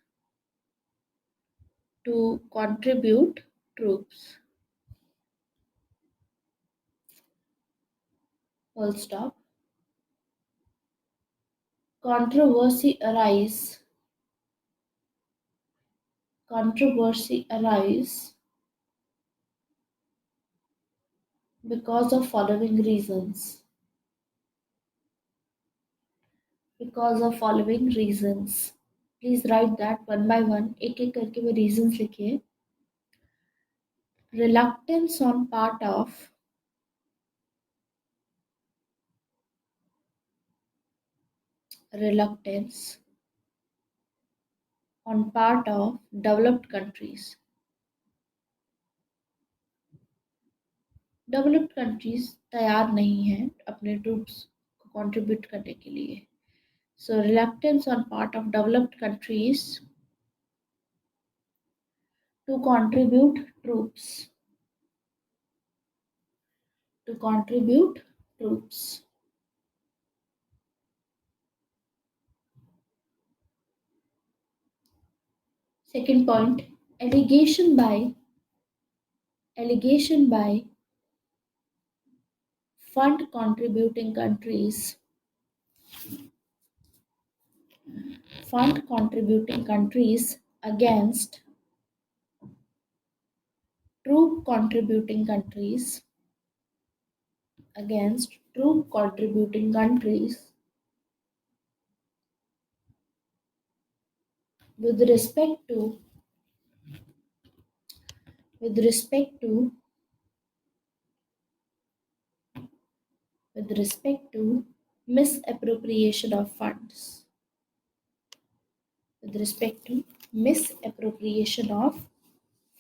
To contribute troops. Full stop. Controversy arise. Controversy arise because of following reasons. Because of following reasons. Please write that one by one. एक एक करके वो reasons लिखिए. Reluctance on part of reluctance on part of developed countries. Developed countries तैयार नहीं हैं अपने troops को contribute करने के लिए. So reluctance on part of developed countries to contribute troops. To contribute troops. Second point, allegation by fund contributing countries against troop contributing countries with respect to with respect to with respect to misappropriation of funds. With respect to misappropriation of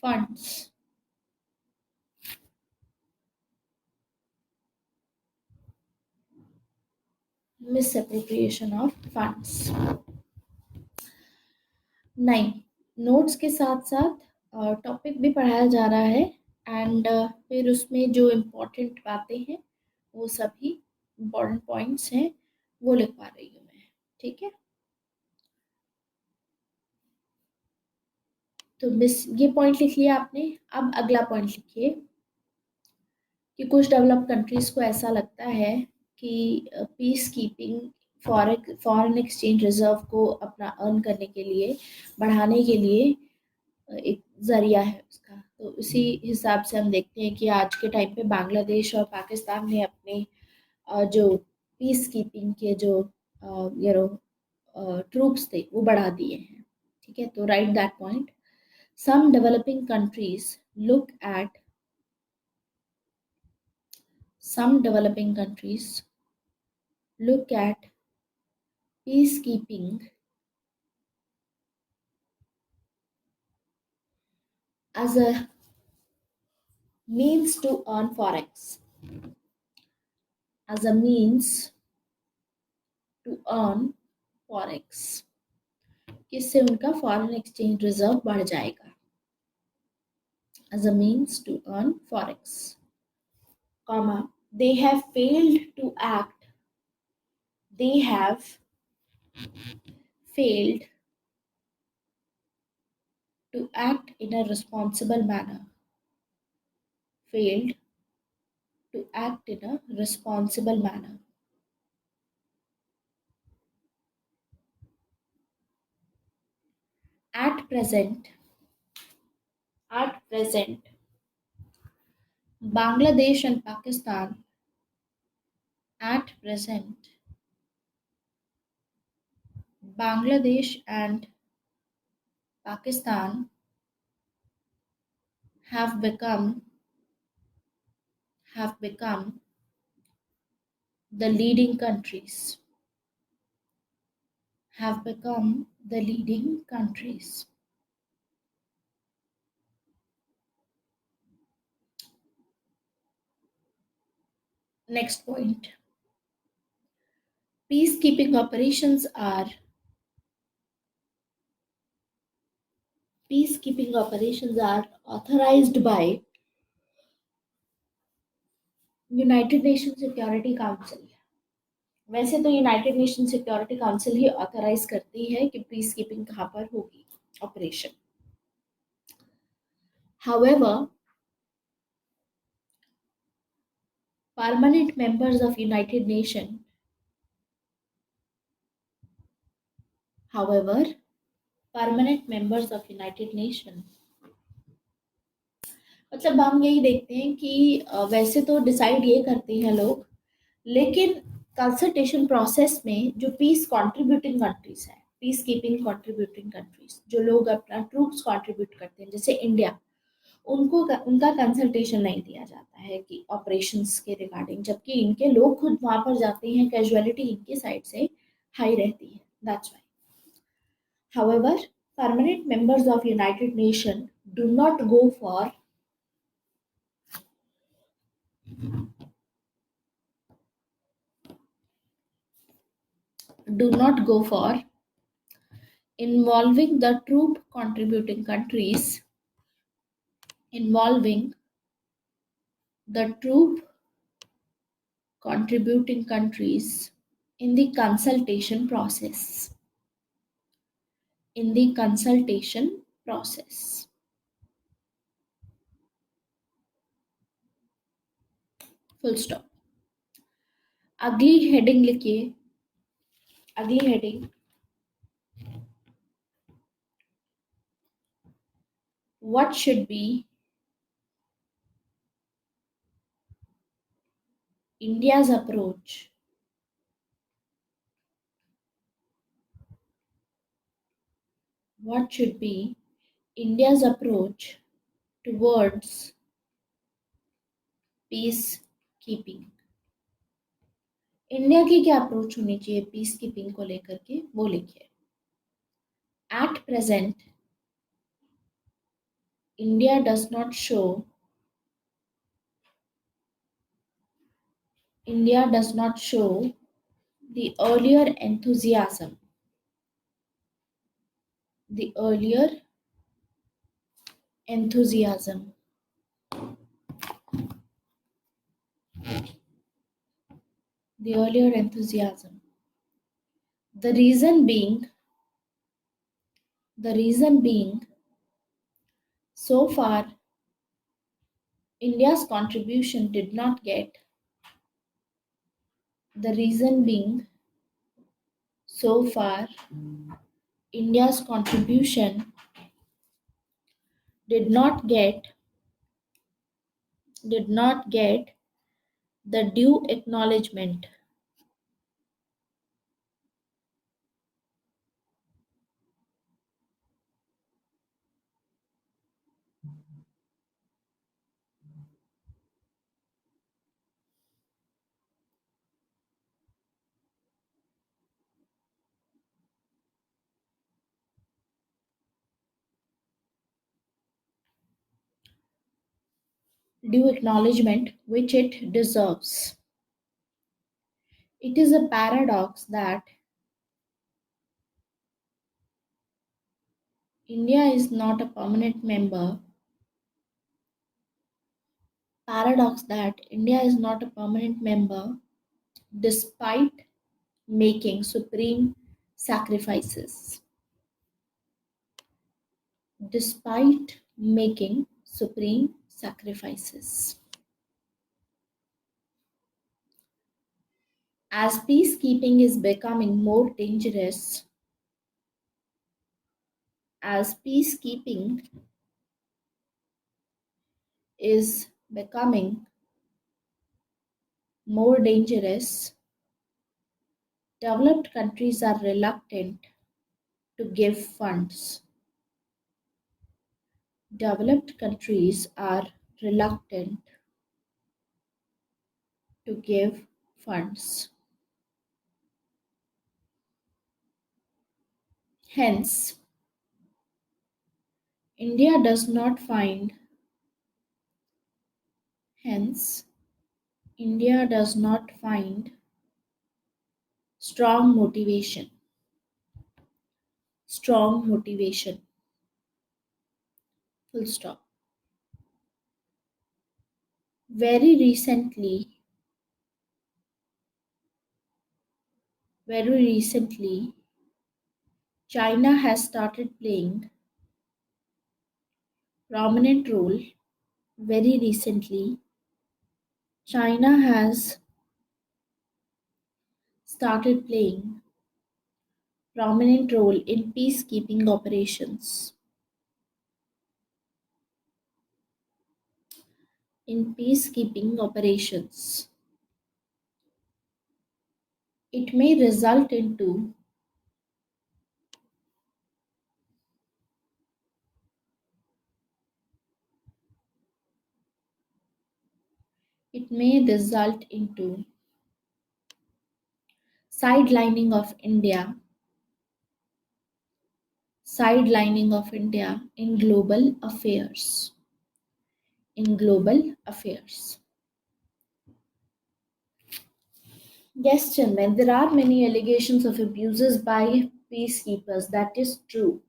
funds. Misappropriation of funds. नहीं, notes के साथ साथ topic भी पढ़ाया जा रहा है and फिर उसमें जो इम्पोर्टेंट बातें हैं वो सभी इम्पोर्टेंट पॉइंट्स हैं वो लिख पा रही हूँ मैं. ठीक है, तो मिस ये पॉइंट लिख लिया आपने. अब अगला पॉइंट लिखिए कि कुछ डेवलप्ड कंट्रीज को ऐसा लगता है कि peace keeping foreign exchange reserve को अपना अर्न करने के लिए बढ़ाने के लिए एक जरिया है उसका. तो उसी हिसाब से हम देखते हैं कि आज के टाइम पे बांग्लादेश और पाकिस्तान ने अपने जो पीस कीपिंग के जो ट्रूप्स थे वो बढ़ा दिए हैं. ठीक है, तो right that point. Some developing countries look at some developing countries look at peacekeeping as a means to earn forex. As a means to earn forex. किससे उनका फॉरेन एक्सचेंज रिजर्व बढ़ जाएगा. As a means to earn forex. Comma, they have failed to act. They have failed to act in a responsible manner. Failed to act in a responsible manner. At present, Bangladesh and Pakistan at present, Bangladesh and Pakistan have become have become the leading countries. Have become the leading countries. Next point. Peacekeeping operations are authorized by United Nation security council. वैसे तो United Nation security council ही authorise करती है कि peace keeping कहाँ पर होगी, operation. However, permanent members of United Nation however permanent members of United Nation, मतलब हम यही देखते हैं कि वैसे तो डिसाइड ये करते हैं लोग, लेकिन कंसल्टेशन प्रोसेस में जो पीस कीपिंग कंट्रीब्यूटिंग कंट्रीज, जो लोग अपना ट्रूप्स कंट्रीब्यूट करते हैं, जैसे इंडिया, उनको उनका कंसल्टेशन नहीं दिया जाता है कि ऑपरेशंस के रिगार्डिंग, जबकि इनके लोग खुद वहां पर जाते हैं, कैजुअलिटी इनके साइड से हाई रहती है. That's why. However, permanent members of United Nations do not go for involving the troop contributing countries involving the troop contributing countries in the consultation process. In the consultation process. Full stop. अगली heading लिखिए. अगली heading, what should be India's approach what should be India's approach towards peacekeeping. India की क्या approach होनी चाहिए peace keeping को लेकर के, वो लिखिए. At present India does not show the earlier enthusiasm the earlier enthusiasm the earlier enthusiasm. The reason being, so far India's contribution did not get the reason being so far India's contribution did not get the due acknowledgement which it deserves. It is a paradox that India is not a permanent member. Despite making supreme sacrifices. Despite making supreme sacrifices. As peacekeeping is becoming more dangerous, as peacekeeping is becoming more dangerous, developed countries are reluctant to give funds. Developed countries are reluctant to give funds. Hence, India does not find hence India does not find strong motivation. Strong motivation. Full stop. Very recently, very recently, China has started playing prominent role. Very recently, China has started playing prominent role in peacekeeping operations. In peacekeeping operations, it may result into it may result into sidelining of India, sidelining of India in global affairs. In global affairs. Yes, Chinmay, there are many allegations of abuses by peacekeepers. That is true.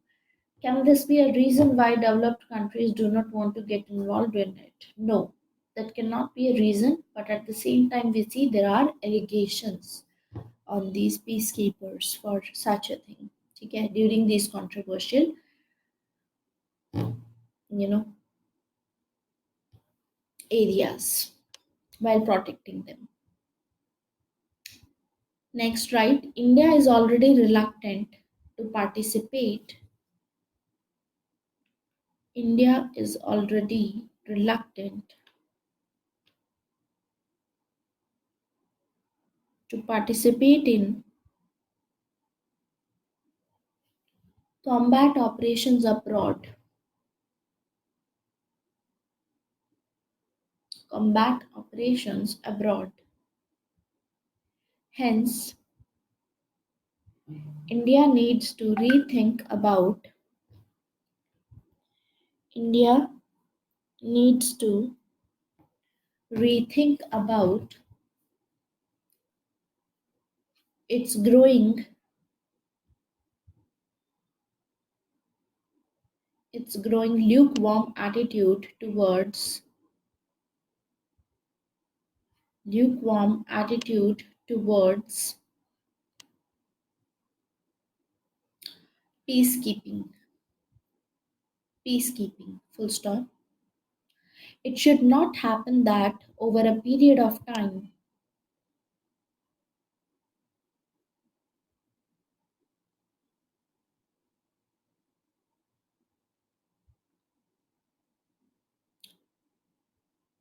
Can this be a reason why developed countries do not want to get involved in it? No, that cannot be a reason. But at the same time, we see there are allegations on these peacekeepers for such a thing. Okay, during these controversial, you know, areas while protecting them. Next, right, India is already reluctant to participate. India is already reluctant to participate in combat operations abroad. Combat operations abroad. Hence, India needs to rethink about India needs to rethink about its growing lukewarm attitude towards lukewarm attitude towards peacekeeping. Peacekeeping. Full stop. It should not happen that over a period of time,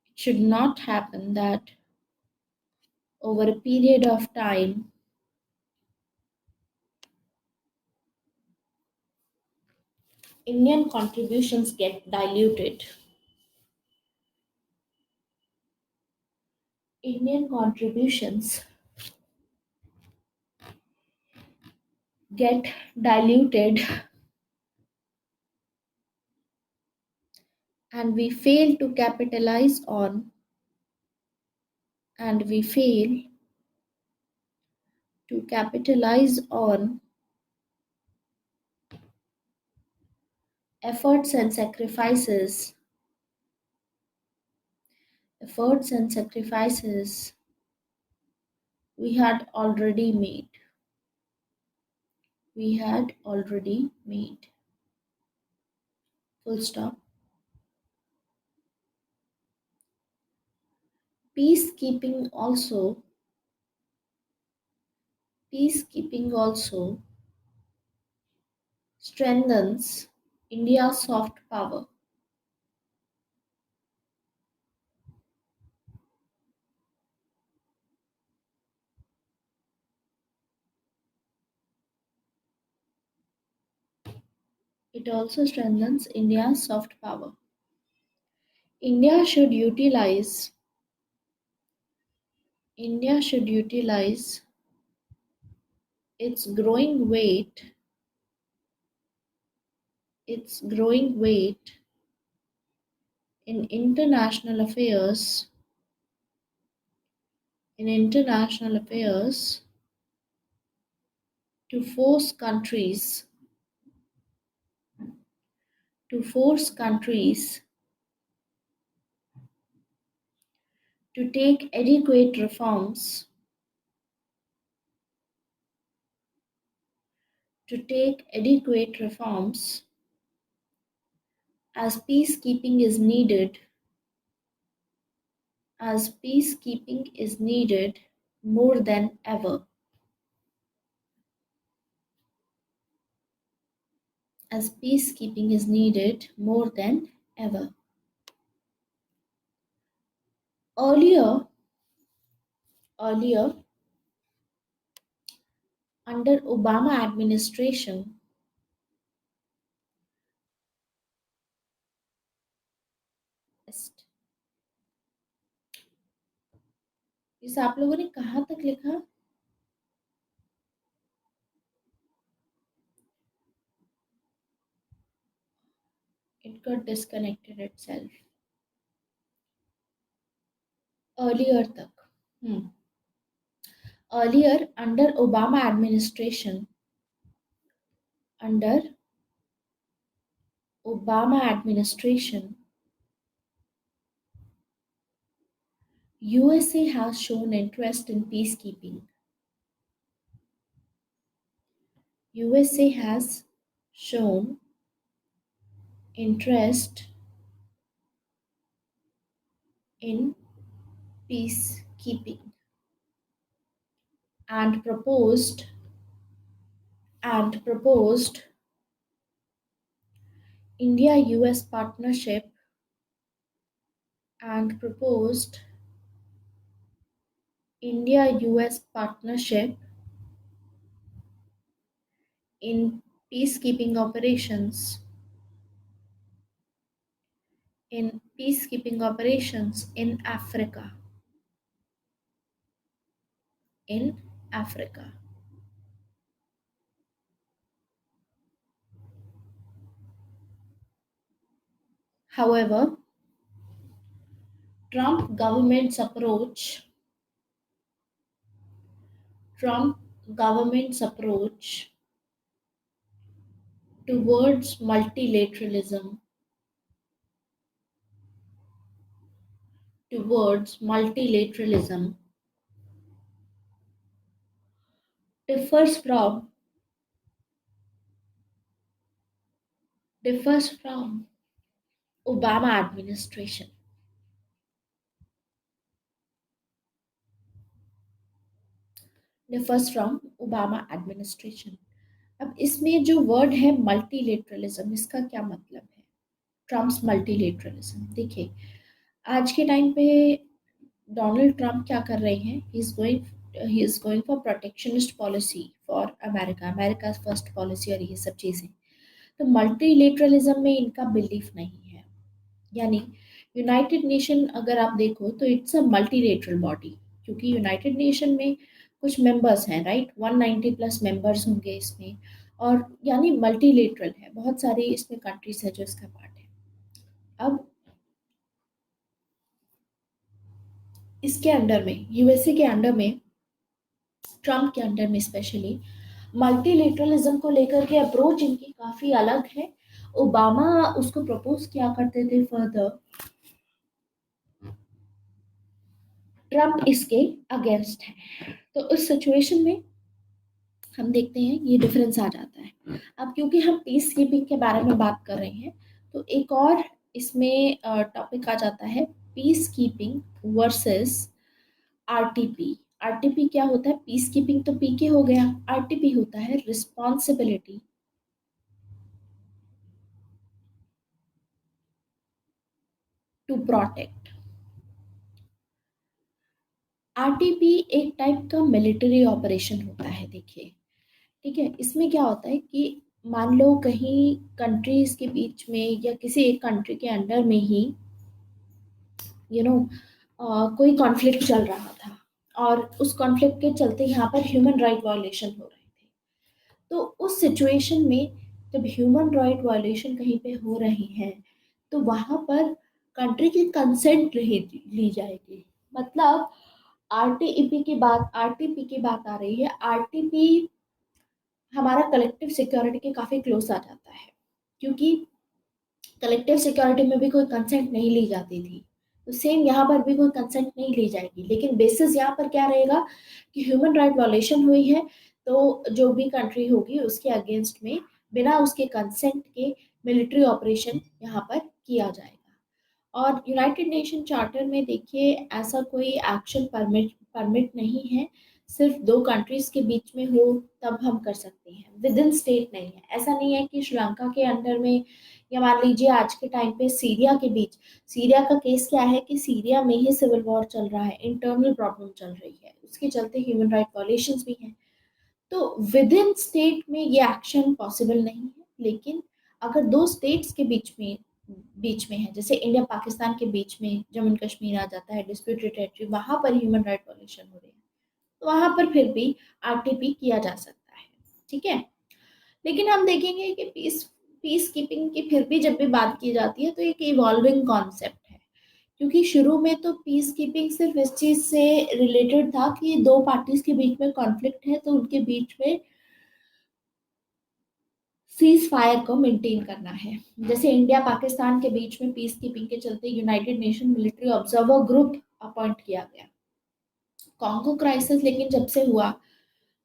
it should not happen that over a period of time, Indian contributions get diluted. Indian contributions get diluted and we fail to capitalize on and we fail to capitalize on efforts and sacrifices efforts and sacrifices we had already made. We had already made. Full stop. Peacekeeping also peacekeeping also strengthens India's soft power. It also strengthens India's soft power. India should utilize India should utilize its growing weight its growing weight in international affairs to force countries to take adequate reforms as peacekeeping is needed more than ever as peacekeeping is needed more than ever. Earlier, earlier, under Obama administration, इस आप लोगों ने कहाँ तक लिखा? It got disconnected itself. Earlier तक. Earlier, under Obama administration, USA has shown interest in peacekeeping. USA has shown interest in peacekeeping and proposed India-US partnership and proposed India-US partnership in peacekeeping operations in Africa. However, Trump government's approach towards multilateralism differs from Obama administration. अब इसमें जो word है multilateralism, इसका क्या मतलब है? Trump's multilateralism, देखिए आज के टाइम पे डोनाल्ड ट्रम्प क्या कर रहे हैं? He is going for protectionist policy for America first policy और ये सब चीज़ें। तो मल्टीलेटरलिज्म में इनका बिलीफ नहीं है। यानी यूनाइटेड नेशन अगर आप देखो तो इट्स अ मल्टीलेटरल बॉडी, क्योंकि यूनाइटेड नेशन में कुछ मेंबर्स हैं, राइट? 190 प्लस मेंबर्स होंगे इसमें, और यानी मल्टीलेटरल है, बहुत सारी इसमें कंट्रीज है जो इसका पार्ट है। अब इसके अंडर में, यूएसए के अंडर में, ट्रम्प के अंडर में स्पेशली मल्टीलेटरलिज्म को लेकर के अप्रोच इनकी काफी अलग है। ओबामा उसको प्रपोज किया करते थे फर्दर, ट्रम्प इसके अगेंस्ट है। तो उस सिचुएशन में हम देखते हैं ये डिफरेंस आ जाता है। अब क्योंकि हम पीस कीपिंग के बारे में बात कर रहे हैं, तो एक और इसमें टॉपिक आ जाता है, peace keeping versus RTP. RTP क्या होता है? पीस कीपिंग तो पीके हो गया, आरटीपी होता है रिस्पॉन्सिबिलिटी टू प्रोटेक्ट। आरटीपी एक टाइप का मिलिट्री ऑपरेशन होता है, देखिए, ठीक है। इसमें क्या होता है कि मान लो कहीं कंट्रीज के बीच में या किसी एक कंट्री के अंडर में ही यू नो कोई कॉन्फ्लिक्ट चल रहा था, और उस कॉन्फ्लिक्ट के चलते यहाँ पर ह्यूमन राइट वायलेशन हो रहे थे। तो उस सिचुएशन में जब ह्यूमन राइट वायलेशन कहीं पे हो रही है, तो वहां पर कंट्री की कंसेंट ली जाएगी। मतलब आरटीपी की बात आ रही है। आरटीपी हमारा कलेक्टिव सिक्योरिटी के काफी क्लोज आ जाता है, क्योंकि कलेक्टिव सिक्योरिटी में भी कोई कंसेंट नहीं ली जाती थी, तो सेम यहाँ पर भी कोई कंसेंट नहीं ली जाएगी। लेकिन बेसिस यहाँ पर क्या रहेगा कि ह्यूमन राइट वायलेशन हुई है, तो जो भी कंट्री होगी उसके अगेंस्ट में बिना उसके कंसेंट के मिलिट्री ऑपरेशन यहाँ पर किया जाएगा। और यूनाइटेड नेशन चार्टर में देखिए ऐसा कोई एक्शन परमिट परमिट नहीं है। सिर्फ दो कंट्रीज के बीच में हो तब हम कर सकते हैं, विद इन स्टेट नहीं है। ऐसा नहीं है कि श्रीलंका के अंडर में, या मान लीजिए आज के टाइम पे सीरिया के बीच, सीरिया का केस क्या है कि सीरिया में ही सिविल वॉर चल रहा है, इंटरनल प्रॉब्लम चल रही है, उसके चलते ह्यूमन राइट वायलेशंस भी हैं। तो विद इन स्टेट में ये एक्शन पॉसिबल नहीं है। लेकिन अगर दो स्टेट्स के बीच में है, जैसे इंडिया पाकिस्तान के बीच में जम्मू एंड कश्मीर आ जाता है, डिस्प्यूटेड टेरिटरी, वहां पर ह्यूमन राइट वायलेशन हो रही है, तो वहां पर फिर भी आरटीपी किया जा सकता है। ठीक है। लेकिन हम देखेंगे कि पीस कीपिंग की फिर भी जब भी बात की जाती है तो एक इवॉल्विंग कॉन्सेप्ट है। क्योंकि शुरू में तो पीस कीपिंग सिर्फ इस चीज से रिलेटेड था कि दो पार्टीज के बीच में कॉन्फ्लिक्ट है, तो उनके बीच में सीज फायर को मेंटेन करना है। जैसे इंडिया पाकिस्तान के बीच में पीस कीपिंग के चलते United Nation military observer group appoint किया गया। कॉन्गो क्राइसिस लेकिन जब से हुआ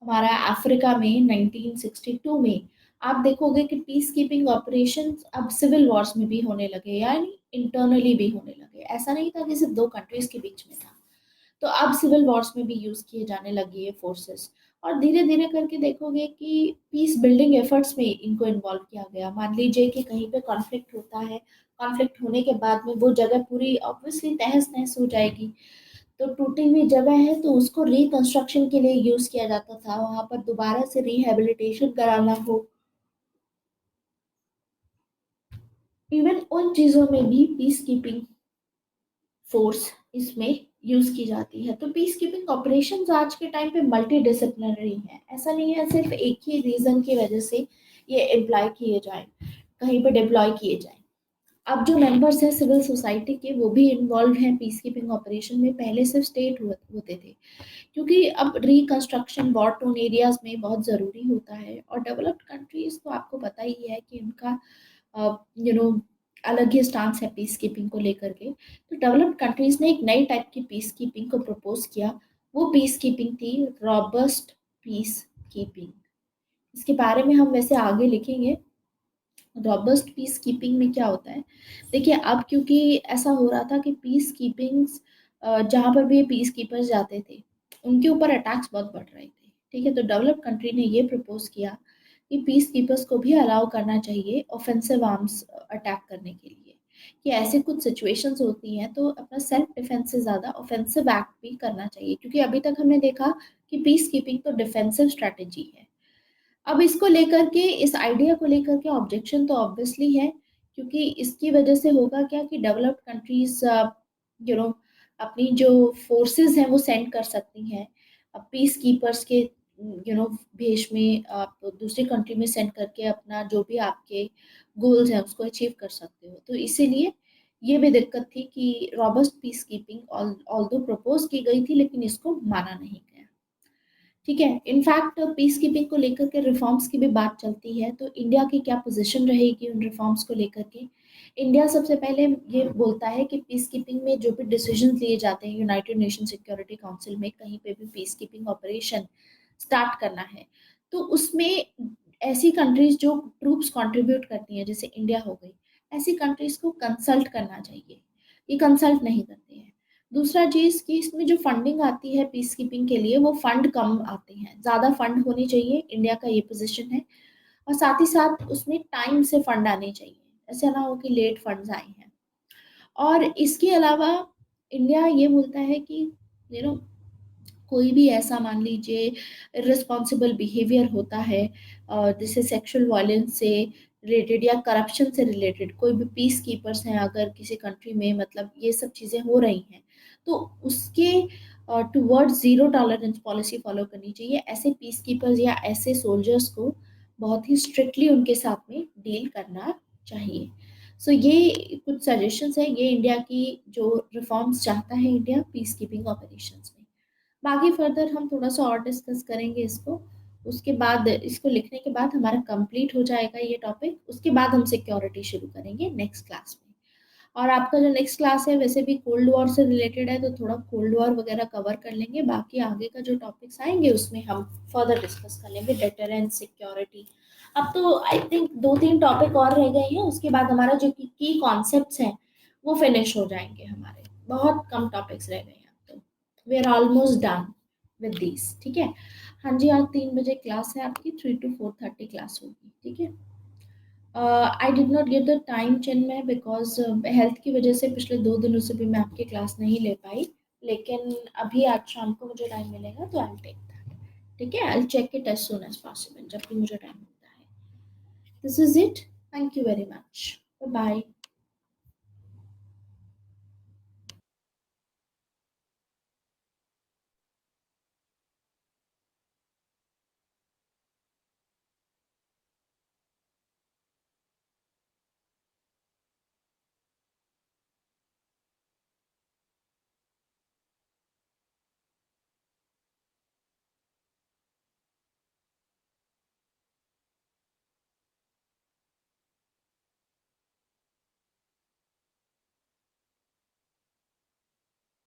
हमारा अफ्रीका में 1962 में, आप देखोगे कि पीस कीपिंग ऑपरेशंस अब सिविल वॉर्स में भी होने लगे, यानी इंटरनली भी होने लगे। ऐसा नहीं था कि सिर्फ दो कंट्रीज के बीच में था, तो अब सिविल वॉर्स में भी यूज किए जाने लगी है फोर्सेस। और धीरे धीरे करके देखोगे कि पीस बिल्डिंग एफर्ट्स में इनको इन्वॉल्व किया गया। मान लीजिए कि कहीं पे कॉन्फ्लिक्ट होता है, कॉन्फ्लिक्ट होने के बाद में वो जगह पूरी ऑब्वियसली तहस नहस हो जाएगी, तो टूटी हुई जगह है तो उसको रिकंस्ट्रक्शन के लिए यूज किया जाता था, वहां पर दोबारा से रिहेबिलिटेशन कराना हो, इवन उन चीजों में भी पीस कीपिंग फोर्स इसमें यूज की जाती है। तो पीस कीपिंग ऑपरेशंस आज के टाइम पे मल्टी डिसिप्लिनरी है। ऐसा नहीं है सिर्फ एक ही रीजन की वजह से ये एम्प्लॉय किए जाए, कहीं पे डिप्लॉय किए जाए। अब जो मेंबर्स हैं सिविल सोसाइटी के, वो भी इन्वॉल्व हैं पीस कीपिंग ऑपरेशन में। पहले सिर्फ स्टेट होते थे, क्योंकि अब रिकंस्ट्रक्शन वॉर टोन एरियाज में बहुत ज़रूरी होता है। और डेवलप्ड कंट्रीज तो आपको पता ही है कि उनका यू नो अलग ही स्टांस है पीस कीपिंग को लेकर के। तो डेवलप्ड कंट्रीज ने एक नई टाइप की पीस कीपिंग को प्रपोज किया। वो पीस कीपिंग थी रॉबस्ट पीस कीपिंग। इसके बारे में हम वैसे आगे लिखेंगे। रॉबस्ट पीस कीपिंग में क्या होता है, देखिए अब क्योंकि ऐसा हो रहा था कि पीस कीपिंग्स जहाँ पर भी पीस कीपर्स जाते थे उनके ऊपर अटैक्स बहुत बढ़ रहे थे। ठीक है, तो डेवलप कंट्री ने ये प्रपोज किया कि पीस कीपर्स को भी अलाउ करना चाहिए ऑफेंसिव आर्म्स अटैक करने के लिए, कि ऐसे कुछ सिचुएशंस होती हैं तो अपना सेल्फ डिफेंस से ज़्यादा ऑफेंसिव एक्ट भी करना चाहिए। क्योंकि अभी तक हमने देखा कि पीस कीपिंग तो डिफेंसिव स्ट्रैटेजी है। अब इसको लेकर के, इस आइडिया को लेकर के ऑब्जेक्शन तो ऑब्वियसली है, क्योंकि इसकी वजह से होगा क्या कि डेवलप्ड कंट्रीज यू नो अपनी जो फोर्सेस हैं वो सेंड कर सकती हैं पीस कीपर्स के भेष में। आप दूसरी कंट्री में सेंड करके अपना जो भी आपके गोल्स हैं उसको अचीव कर सकते हो। तो इसीलिए ये भी दिक्कत थी कि robust peace keeping although propose की गई थी लेकिन इसको माना नहीं गया। ठीक है, इनफैक्ट पीस कीपिंग को लेकर के रिफॉर्म्स की भी बात चलती है, तो इंडिया की क्या पोजीशन रहेगी उन रिफॉर्म्स को लेकर के। इंडिया सबसे पहले ये बोलता है कि पीस कीपिंग में जो भी डिसीजन लिए जाते हैं यूनाइटेड नेशन सिक्योरिटी काउंसिल में, कहीं पे भी पीस कीपिंग ऑपरेशन स्टार्ट करना है, तो उसमें ऐसी कंट्रीज जो ट्रूप्स कंट्रीब्यूट करती हैं जैसे इंडिया हो गई, ऐसी कंट्रीज को कंसल्ट करना चाहिए। ये कंसल्ट नहीं करते हैं। दूसरा चीज कि इसमें जो फंडिंग आती है पीस कीपिंग के लिए, वो फंड कम आते हैं, ज्यादा फंड होने चाहिए, इंडिया का ये पोजीशन है। और साथ ही साथ उसमें टाइम से फंड आने चाहिए, ऐसा ना हो कि लेट फंड्स आए हैं। और इसके अलावा इंडिया ये बोलता है कि यू नो कोई भी ऐसा मान लीजिए रिस्पॉन्सिबल बिहेवियर होता है जैसे सेक्सुअल वायलेंस से रिलेटेड या करप्शन से रिलेटेड कोई भी पीस कीपर्स हैं अगर किसी कंट्री में, मतलब ये सब चीज़ें हो रही हैं, तो उसके towards zero tolerance policy follow करनी चाहिए। ऐसे पीस कीपर्स या ऐसे सोल्जर्स को बहुत ही स्ट्रिक्टली उनके साथ में डील करना चाहिए। सो ये कुछ सजेशंस है, ये इंडिया की जो रिफॉर्म्स चाहता है इंडिया पीस कीपिंग ऑपरेशंस में। बाकी फर्दर हम थोड़ा सा और डिस्कस करेंगे इसको, उसके बाद इसको लिखने के बाद हमारा कंप्लीट हो जाएगा ये टॉपिक, उसके बाद हम सिक्योरिटी शुरू करेंगे नेक्स्ट क्लास में। और आपका जो नेक्स्ट क्लास है वैसे भी कोल्ड वॉर से रिलेटेड है, तो थोड़ा कोल्ड वॉर वगैरह कवर कर लेंगे, बाकी आगे का जो टॉपिक्स आएंगे उसमें हम फर्दर डिस्कस कर लेंगे डेटरेंस सिक्योरिटी। अब तो आई थिंक 2-3 टॉपिक और रह गए हैं, उसके बाद हमारा जो की कॉन्सेप्ट्स हैं वो फिनिश हो जाएंगे हमारे, बहुत कम टॉपिक्स रह गए हैं अब तो। We are almost done with this, ठीक है। हाँ जी, आज 3 बजे क्लास है आपकी, 3 to 4:30 क्लास होगी, ठीक है। आई did not get the time Chinmay because health की वजह से पिछले 2 दिनों से भी मैं आपकी क्लास नहीं ले पाई, लेकिन अभी आज शाम को मुझे टाइम मिलेगा तो आई टेक दैट, ठीक है। I check it as soon as possible, जब भी मुझे टाइम मिलता है। This is it, thank you very much, bye bye.